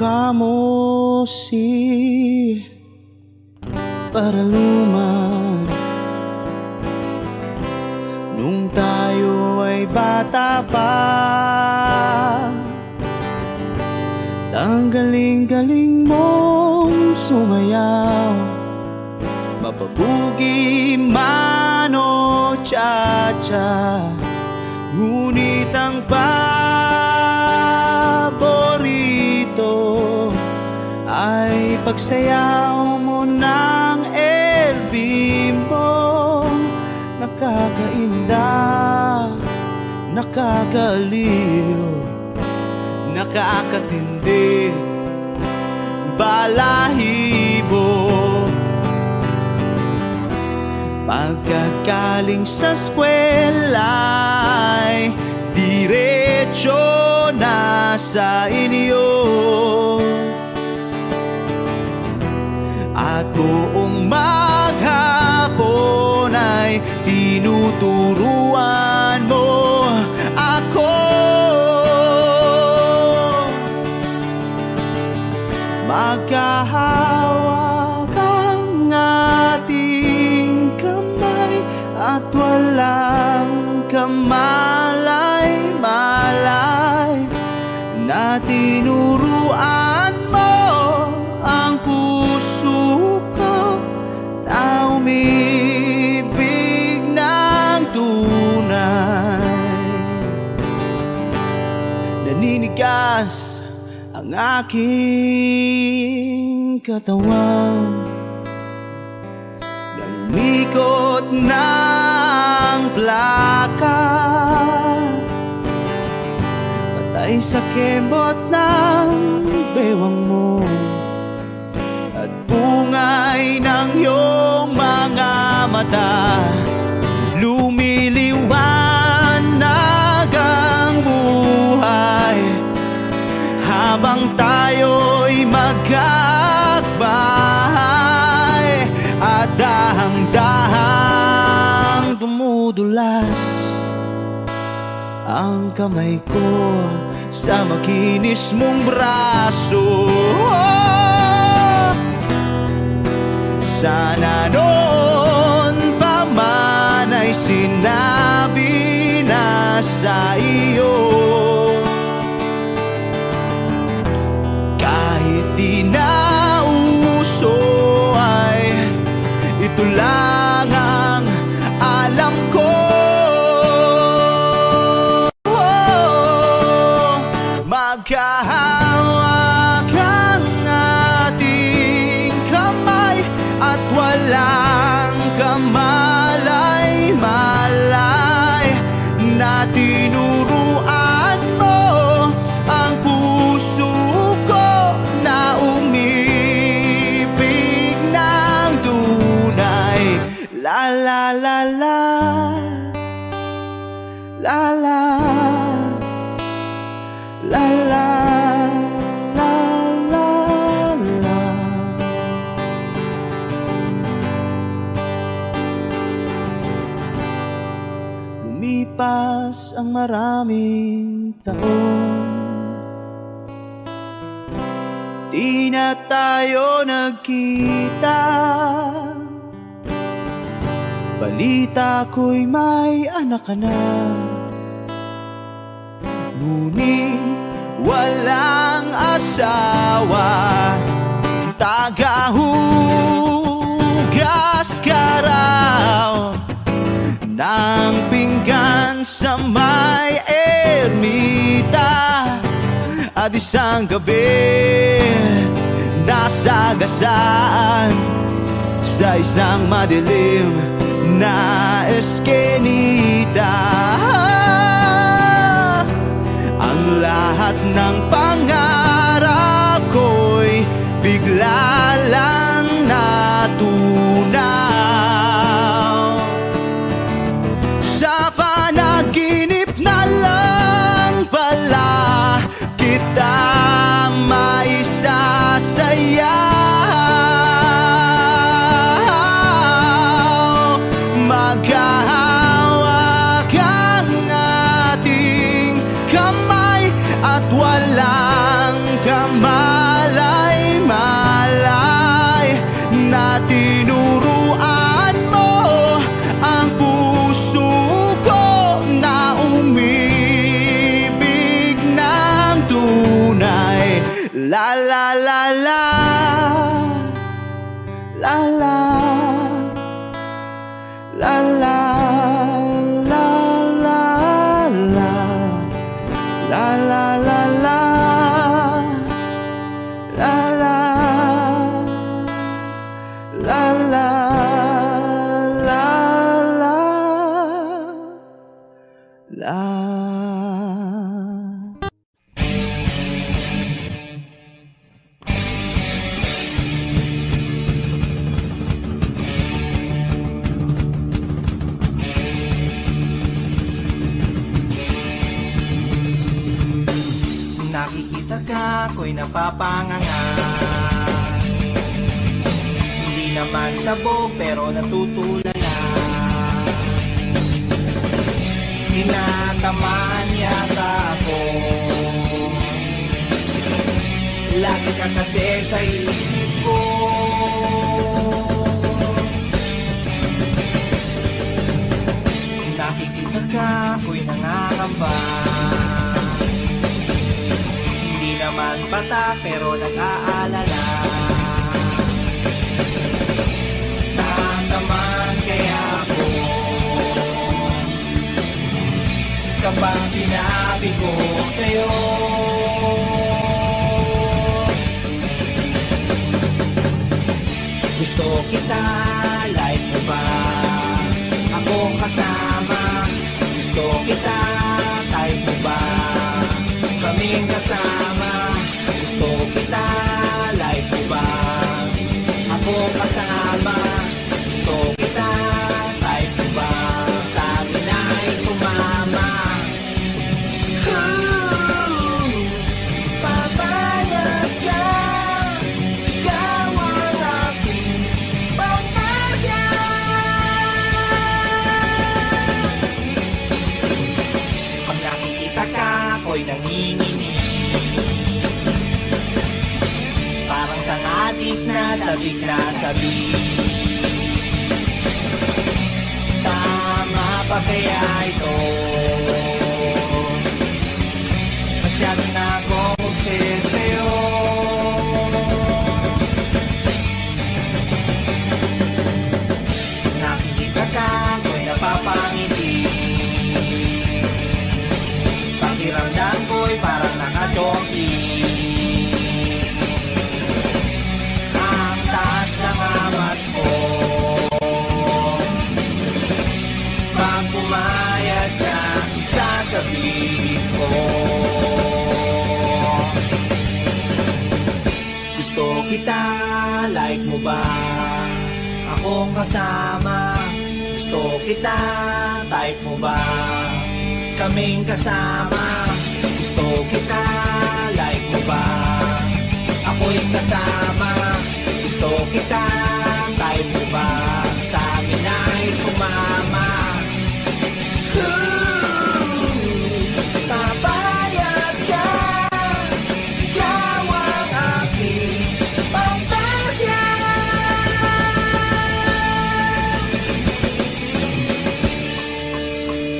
kamo si paraluman nung tayo ay bata pa. Ang galing-galing mong sumayaw, mapabugi man o cha-cha. Ngunit ang paborito ay pagsayaw mo ng El Bimbo. Nakakainda, nakakaliw, nakakatindi, balahibo. Pagkagaling sa eskwela'y diretso na sa inyo, at buong maghapon ay tinuturuan mo ako. Magkahawak ang ating kamay at walang kamalay-malay, na tinuruan mo ang puso ko na umibig ng tunay. Naninigas ang aking katawan, nanikot ng plaka, patay sa kembot ng bewang mo at bungay ng iyong mga mata. Lumiliwanag ang buhay habang tayo'y magkakbahay, at dahang-dahang dumudulas ang kamay ko sa makinis mong braso. Sana noon pa man ay sinabi na sa iyo, kahit di na uso ay ito lang ang alam ko. Magkahawak ang ating kamay at walang kamalay-malay, na tinuruan mo ang puso ko na umibig ng tunay. La la la la, la la, la la, la la, la. Lumipas ang maraming taon, di na tayo nagkita. Balita ko'y may anak ka na, ngunit walang asawa. Tagahugas ka raw ng pinggan sa may ermita, at isang gabi nasagasaan sa isang madilim na eskenita. Ang lahat ng pangarap ko'y bigla lang natunaw. Sa panaginip na lang pala kita maisasayaw. Magkahawak ang La la la la, la la, la la, la la, la, la la la la, la la, la la, la la, la. Nakikita ka, ako'y napapanganga. Hindi naman sabog, pero natutulala. Tinatamaan yata ako. Lagi ka kasi sa isip ko. Nakikita ka, ako'y nangangamba. Hindi naman bata pero nag-aalala. Tatamaan kaya ako kapag sinabi ko sa'yo. Gusto kita, like mo ba? Ako kasama. Gusto kita, type mo ba? Kaming kasama. Gusto kita, like mo ba? Ako kasama. Gusto kita, type mo ba? Sa amin ay sumama. Papayag ka, ikaw ang aking pangkasya. Pag nakikita ka, ako'y nanginginig. Parang sangatik na sabik na sabik. Tama pa kaya ito? Masyado na akong obsessed sa'yo. Nakikita ka, ako'y napapangiti. Pakiramdam ko'y parang nakachonki. Ang taas ng amas ko. Pag pumayag ka, sasabihin ko. Gusto kita, like mo ba? Akong kasama. Gusto kita, type mo ba? Kaming kasama. Gusto kita, like mo ba? Ako'y kasama. Gusto kita, type mo ba? Sa amin ay sumama. Papayag ka, ikaw ang aking pangkasya.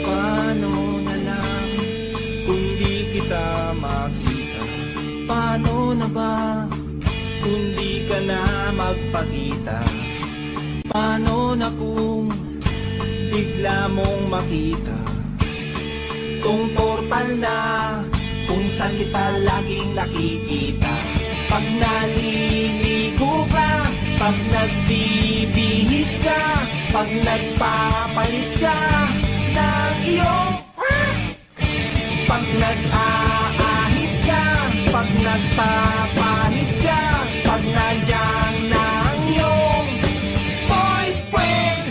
Paano na lang kung di kita makita? Paano na ba kung di ka na magpakita? Paano na kung bigla mong makita? Kung portal na kung saan kita laging nakikita. Pag naliligo ka, pag nagbibihis ka, pag nagpapalit ka ng iyong pag nag-aahit ka, pag nagpapalit ka, pag nandiyan na ang iyong boyfriend.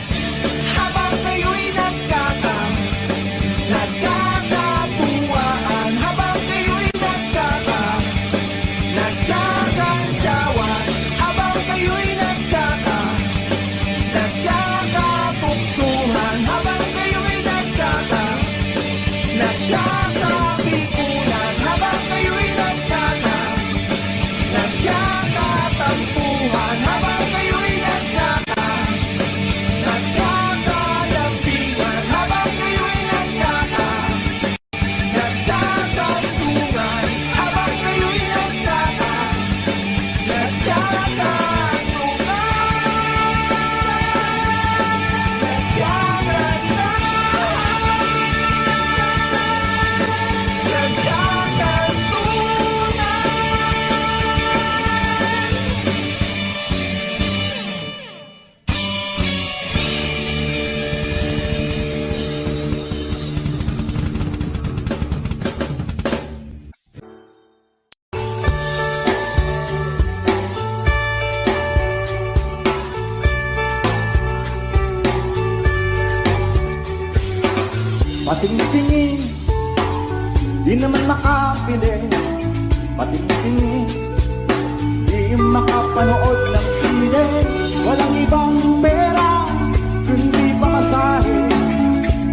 Habang kayo'y nagkakatuwaan, habang kayo'y nagkakantsawan, habang kayo'y nagkakatuksuhan, habang kayo'y nagkakapikunan, habang kayo'y nagkakatampuhan, habang kayo'y nagkakalampingan, habang kayo'y nagkakatungan, habang kayo'y patingtingin, di naman makapili. Patingtingin, di makapanood ng sine. Walang ibang pera, kundi pamasahe.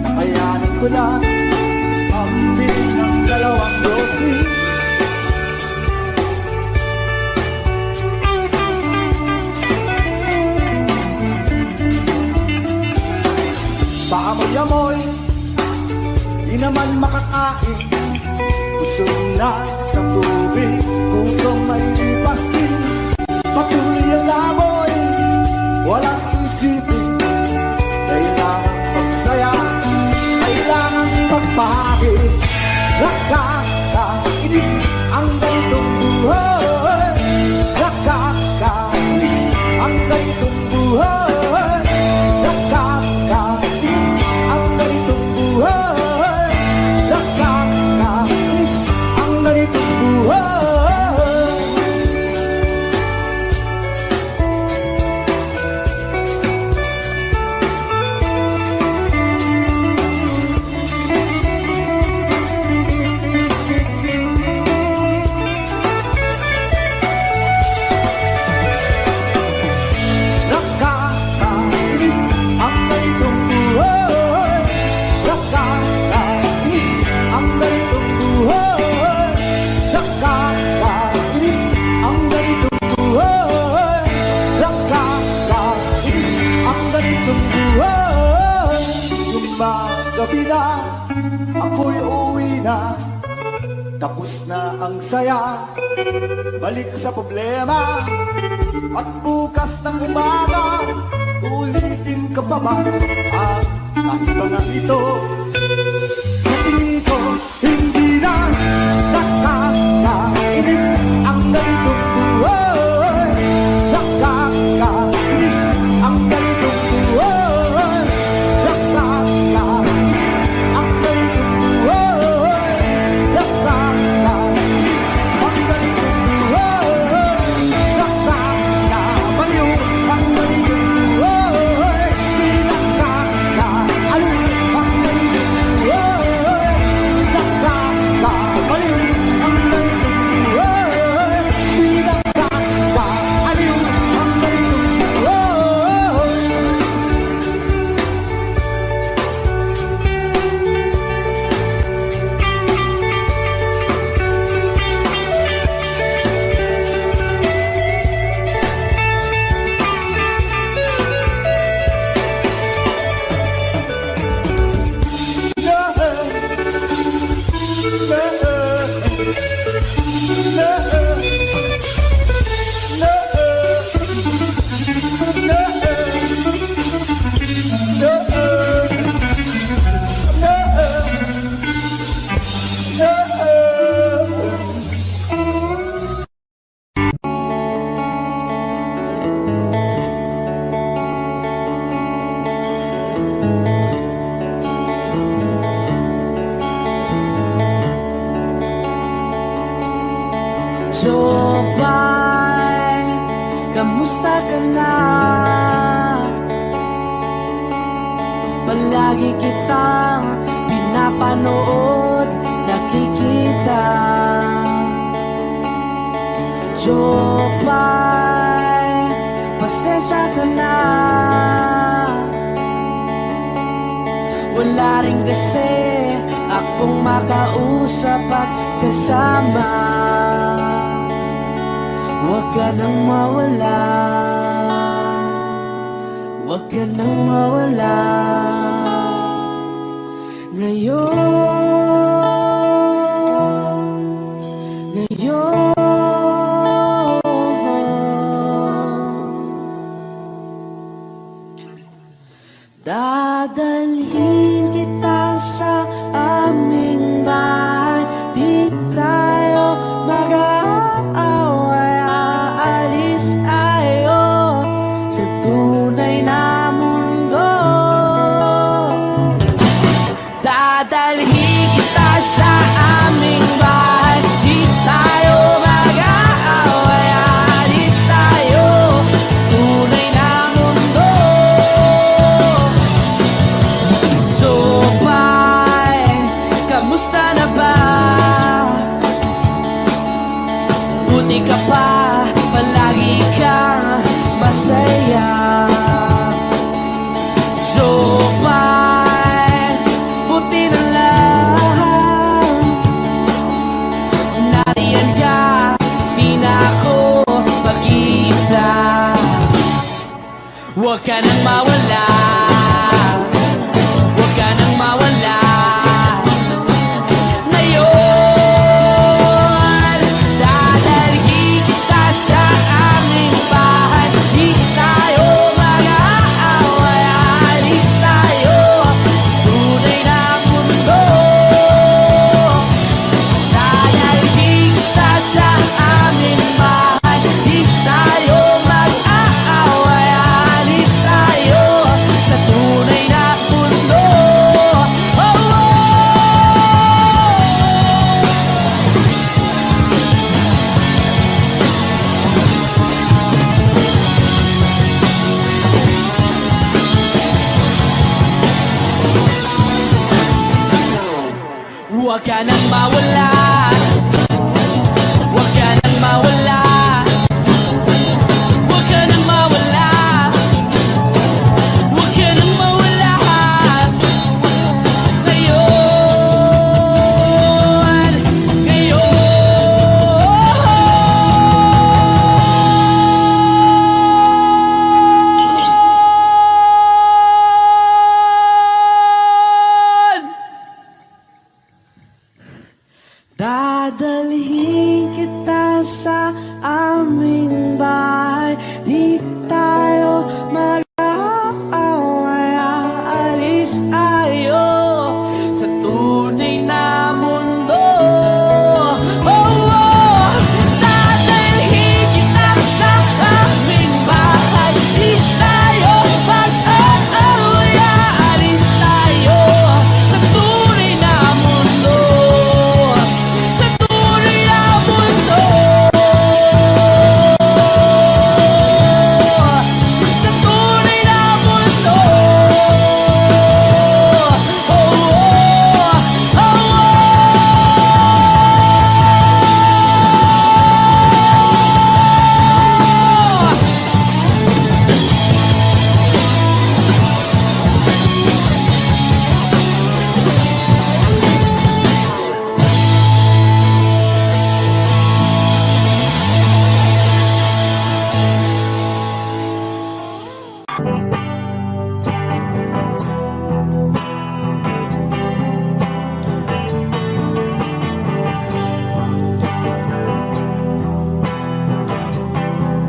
Nakayanin ko lang ang biling ng 2 dosis. Paamoy-amoy, di naman makakain. Busog na sa tubig, gutom may ipastin. Patuloy ang laboy, walang isipin. Kailangan magsaya, kailangan magpahagi. Nakakainis ang ganitong buhay. Nakakainis ang ganitong buhay. Gabi na, ako'y uwi na. Tapos na ang saya, balik sa problema. At bukas ng umaga, ulitin ka pa man ang kahibangan ito. Sa tingin ko, hindi na nakakainis ang ganitong buhay. Nakakainis ang ganitong buhay. Jopay, kamusta ka na? Palagi kitang pinapanood, nakikita. Jopay, pasensya ka na. Wala rin kasi akong makausap at kasama. Huwag ka nang mawala, huwag ka nang mawala. Ngayon dadalhin kita sa aming bahay. Di tayo mag-aaway, aalis tayo sa tunay na mundo. Dadalhin kita sa aming bahay. Di tayo mag-aaway, aalis tayo tunay na mundo. Jopay, Huwag ka nang mawala, huwag ka nang mawala, huwag ka nang mawala, huwag ka nang mawala ngayon. Dadalhin kita sa aming bahay, di tayo mag-aaway, aalis tayo sa tunay na mundo. Oh, oh. Dadalhin kita sa aming bahay, di tayo mag-aaway, aalis tayo sa tunay na mundo.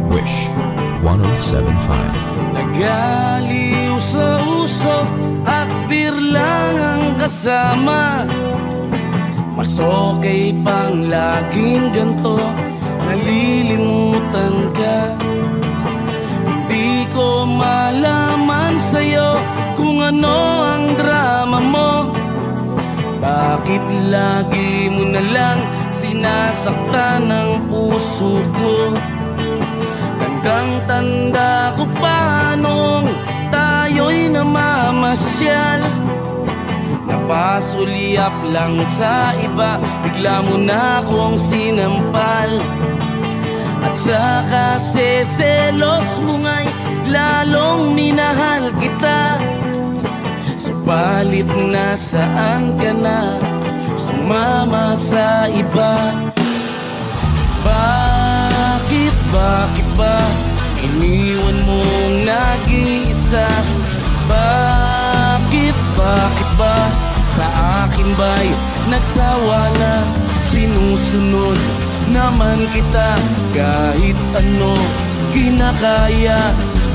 Wish 1075. Nagaliw sa uso at birlang ang kasama. Mas okay pang laging ganto, nalilimutan ka. Hindi ko malaman sa'yo kung ano ang drama mo. Bakit lagi mo na lang sinasaktan ang puso ko? Tandang-tanda ko pa nung tayo'y namamasyal. Napasulyap lang sa iba, bigla mo na akong sinampal. At saka selos mo nga'y lalong minahal kita. Subalit nasaan ka na, sumama sa iba. Bakit ba iniwan mong nag-iisa? Bakit ba sa akin ba'y nagsawa na? Sinusunod naman kita kahit ano kinakaya,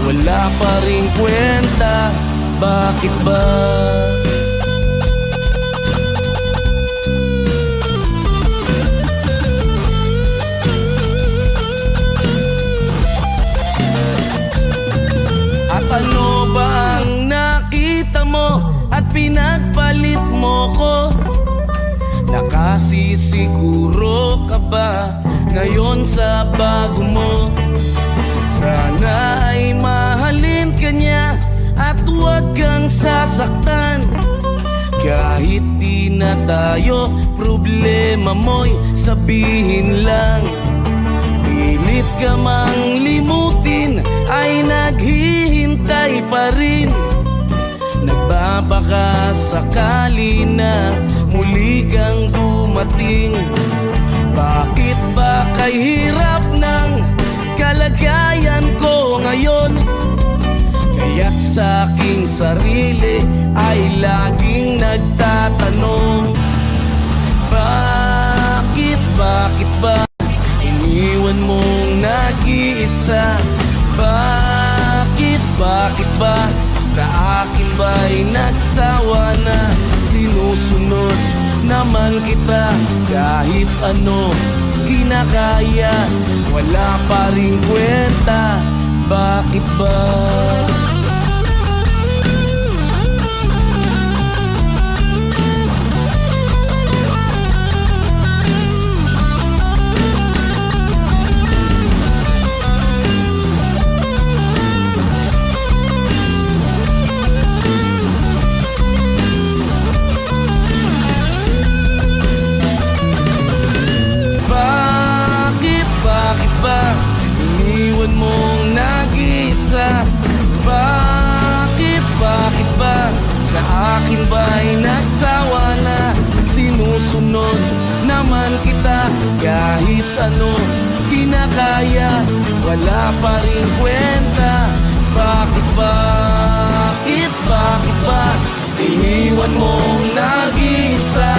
wala pa ring kwenta. Bakit ba? At ano ba ang nakita mo at pinagpalit mo ko? Nakasisiguro ka ba ngayon sa bago mo? Sana ay mahalin ka niya at huwag kang sasaktan. Kahit di na tayo, problema mo'y sabihin lang. Pilit ka mang limutin ay naghihintay pa rin. Nagbabaka sakali na muli kang dumating. Bakit ba kay hirap ng kalagayan ko ngayon? Kaya sa aking sarili ay laging nagtatanong, bakit ba iniwan mong nag-iisa? Bakit ba sa akin ba'y nagsawa na? Sinusunod naman kita kahit ano kinakaya, wala pa ring kwenta. Bakit ba? kita kahit ano kinakaya, wala pa rin kwenta. Bakit ba iniwan mong nag-isa?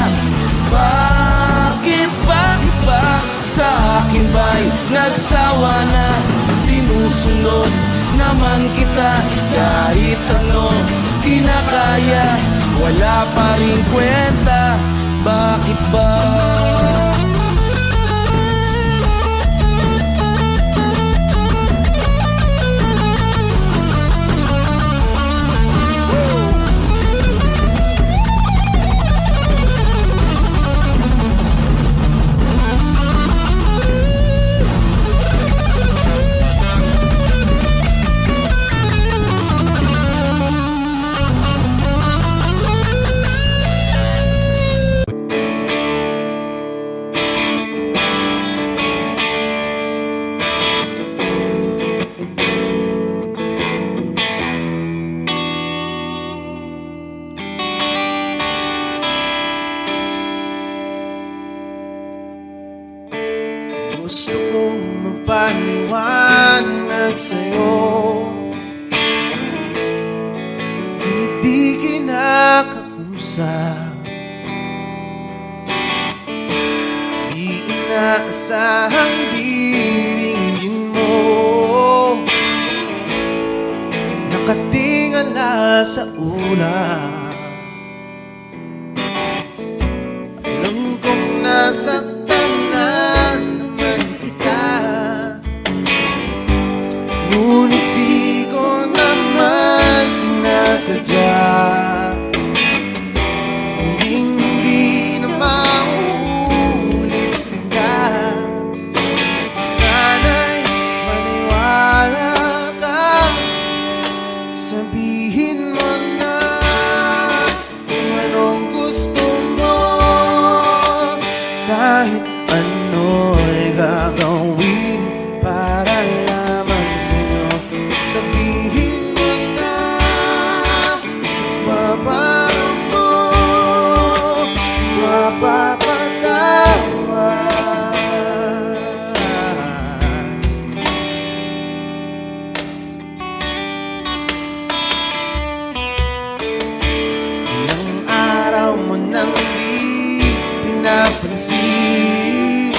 Bakit ba sa akin ba'y nagsawa na? Sinusunod naman kita kahit ano kinakaya, wala pa rin kwenta. Bakit ba? Gusto kong magpaliwanag sa'yo, ngunit di kinakausap. Di inaasahang diringgin mo, nakatingala sa ulan. Alam kong nasaktan na naman kita, ngunit di ko naman sinasadya. Hindi na mauulit sila. Sana'y maniwala ka, sabihin mo na kung anong gusto mo. Kahit ano'y gagawin para lamang sa'yo. Sabihin mo na mababago mo, mapapatawa. Ilang araw mo nang di pinapansin,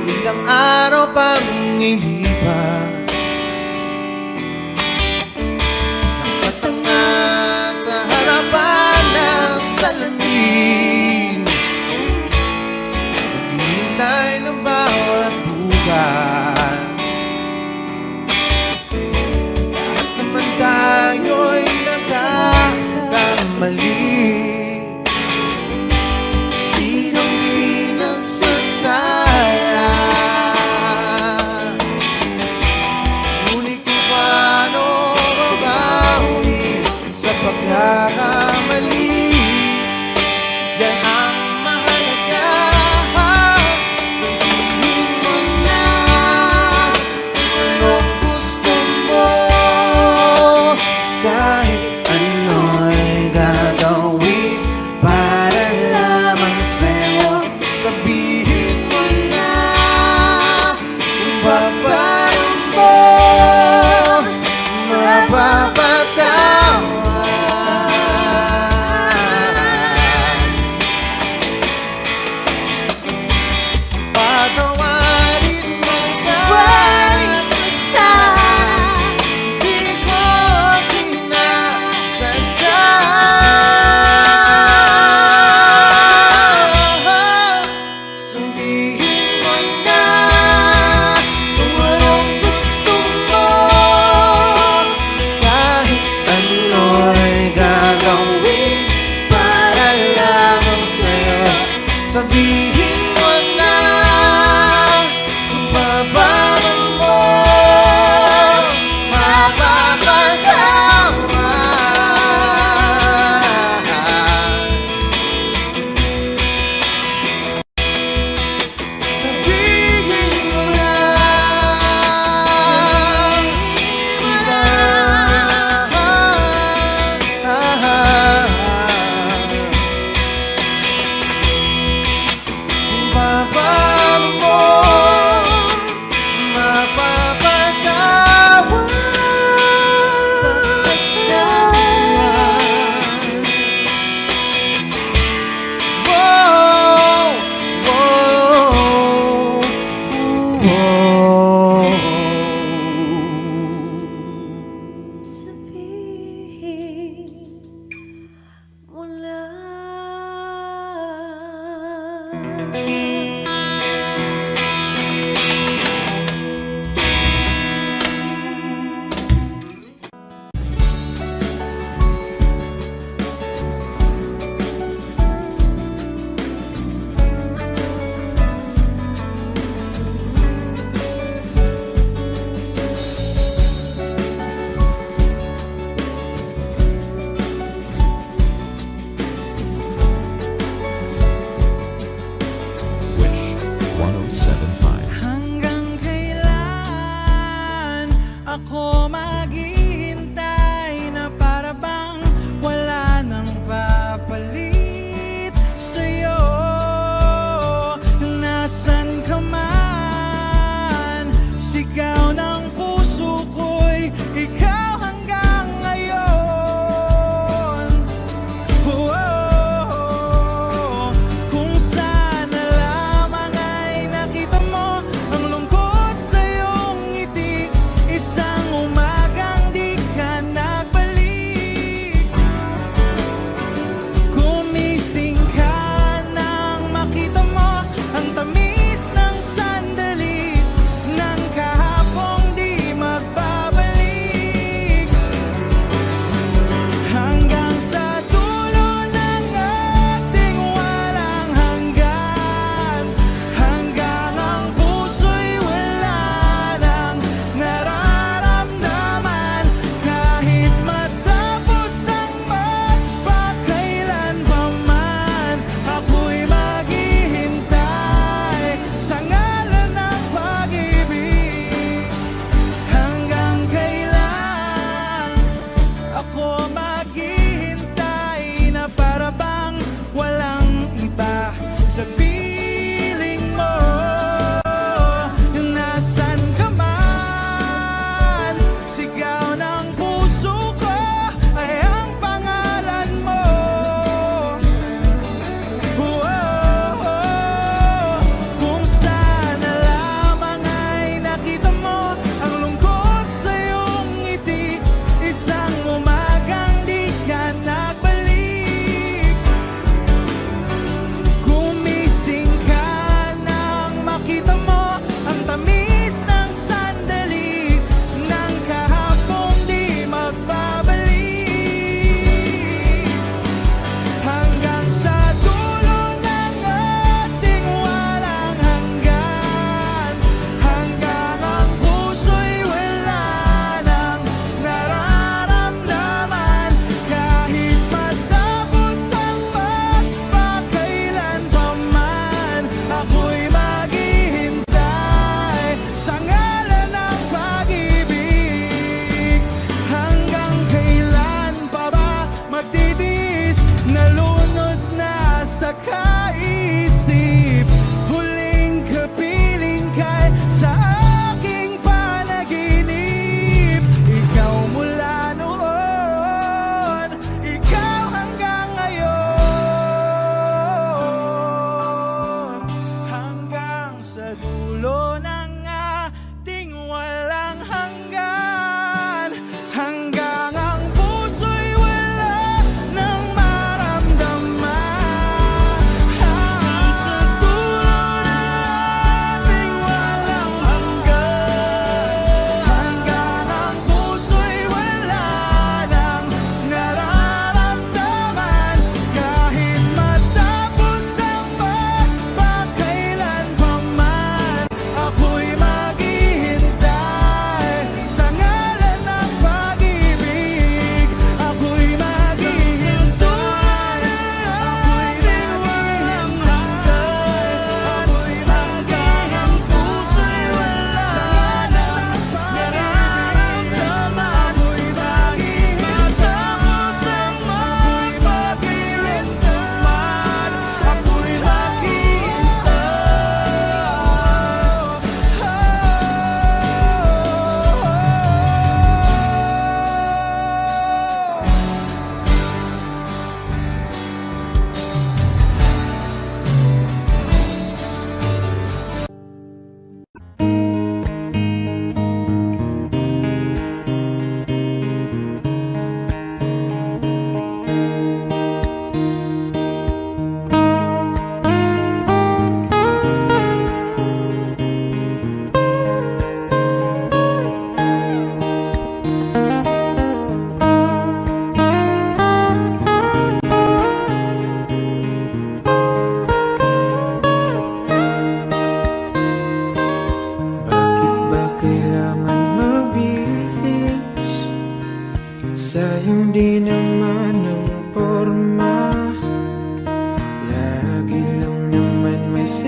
ilang araw pang ilipas, nakatanga sa harapan ng salamin, naghihintay ng bawat bukas. Lahat naman tayo'y nagkakamali. Sinong di nagsasala? Ngunit kung paano mabawi sa pagkakamali, yan ang mahalaga. Sabihin mo na kung anong gusto mo, kahit ano'y gagawin para lamang sa'yo. Sabihin mo na kung paano mo mapapatawan. Patawarin mo sa di ko sinasadya. Sabihin mo na kung anong gusto mo, kahit ano'y gagawin para lamang sa'yo. Sabihin mo na kung paano mo mapapatawa. Sabihin mo na sila.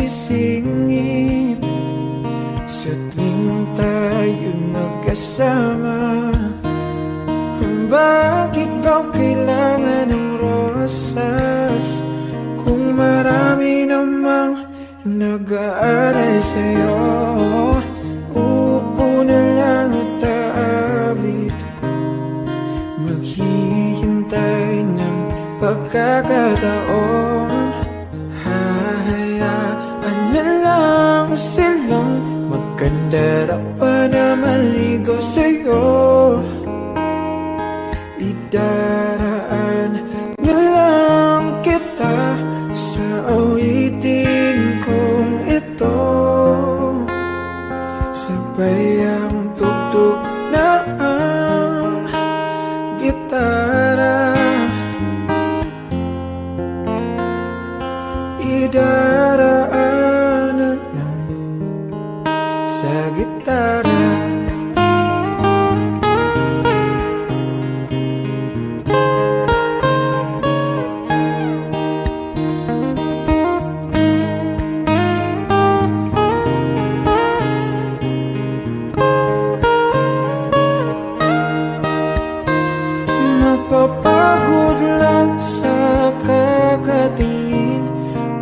sisingit sa tuwing tayo magkasama. Bakit ba kailangan ng rosas kung marami namang nag-aalay sa'yo? Uupo na lang at aawit, maghihintay ng pagkakataon. Hahayaan na lang silang magkandara pa na maligo sa'yo. Idaraan na lang kita sa awitin kong ito, sabay ang tugtog na ang gitara. Idaraan na lang sa gitara. Mapapagod lang sa kakatingin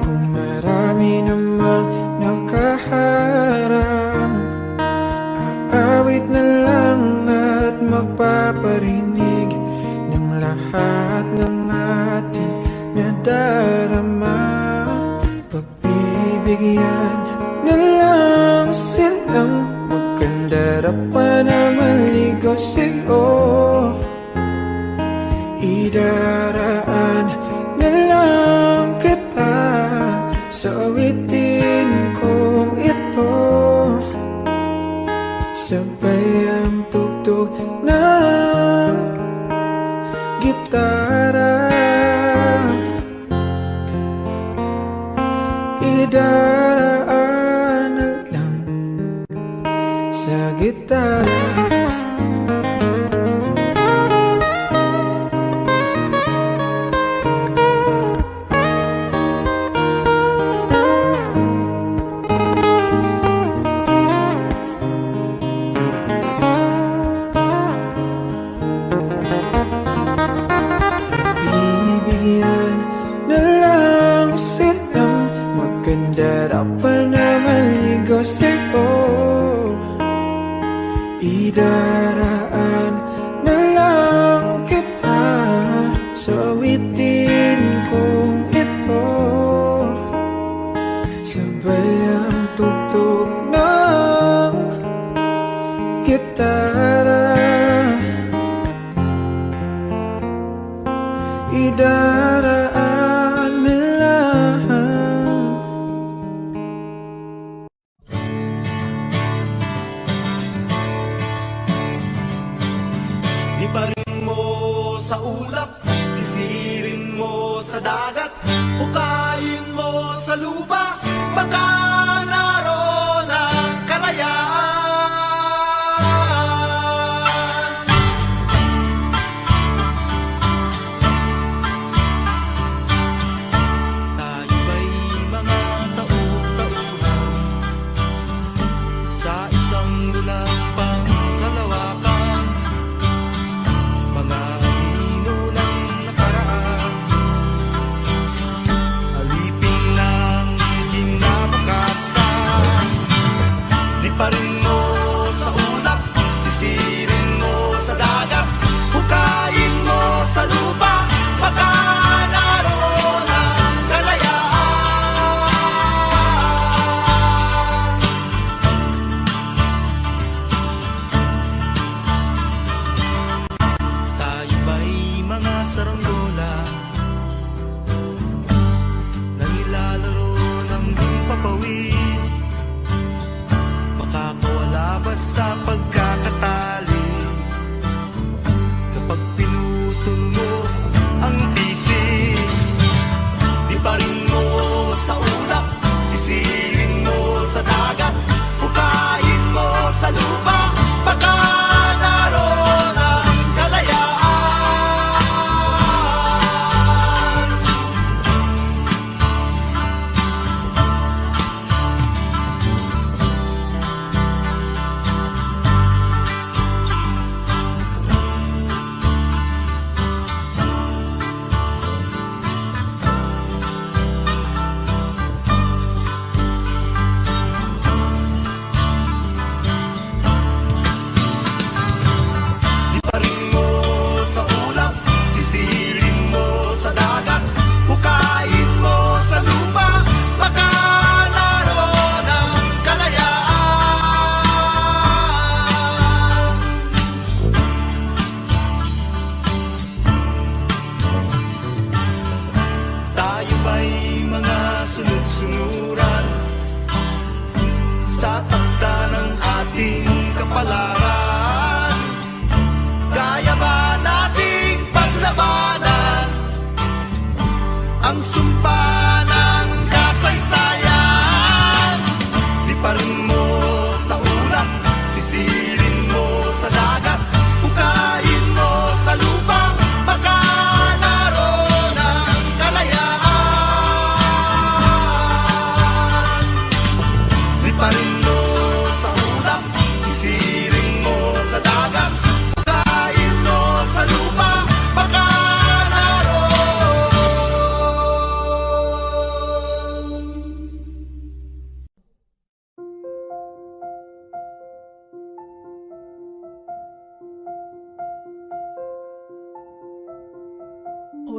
kung marami namang nakaharang. Aawit na lang at magpaparinig ng lahat ng ating nadarama. Pagbibigyan na lang silang magkandara pa na maligaw sa'yo. Idaraan na lang kita sa awitin kong ito, sabay ang tugtog ng gitara. Idaraan na lang sa gitara. Bibigyan na lang silang magkandara pa na maligaw sa'yo. Idaraan na lang kita sa awitin kong ito, sabay ang tugtog ng gitara. Idaraan na lang.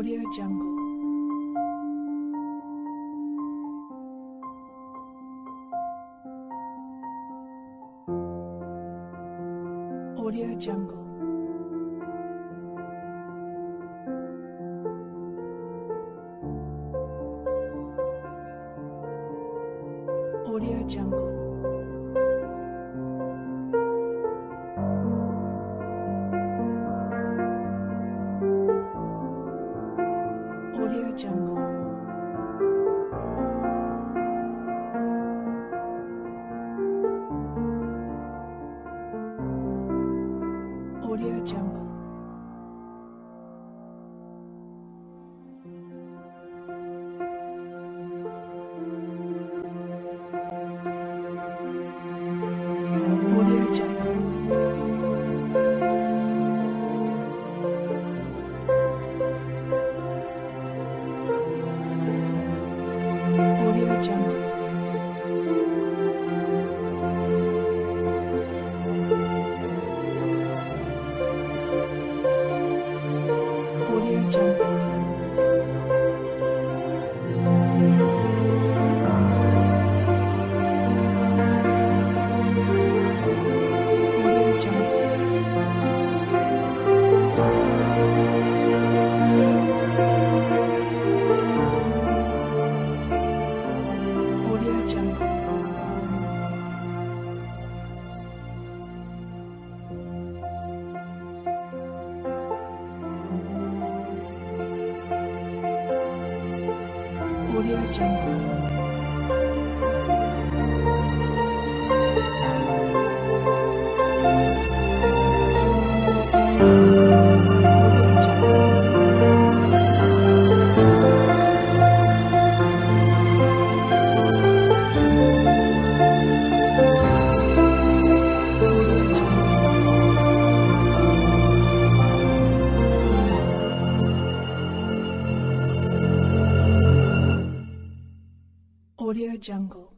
Audio Jungle. Audio Jungle. Audio Jungle. Audio Jungle. Audio Jungle. Audio Jungle. Audio Jungle. Audio Jungle. Audio Jungle. Audio Jungle. Audio Jungle. Audio Jungle.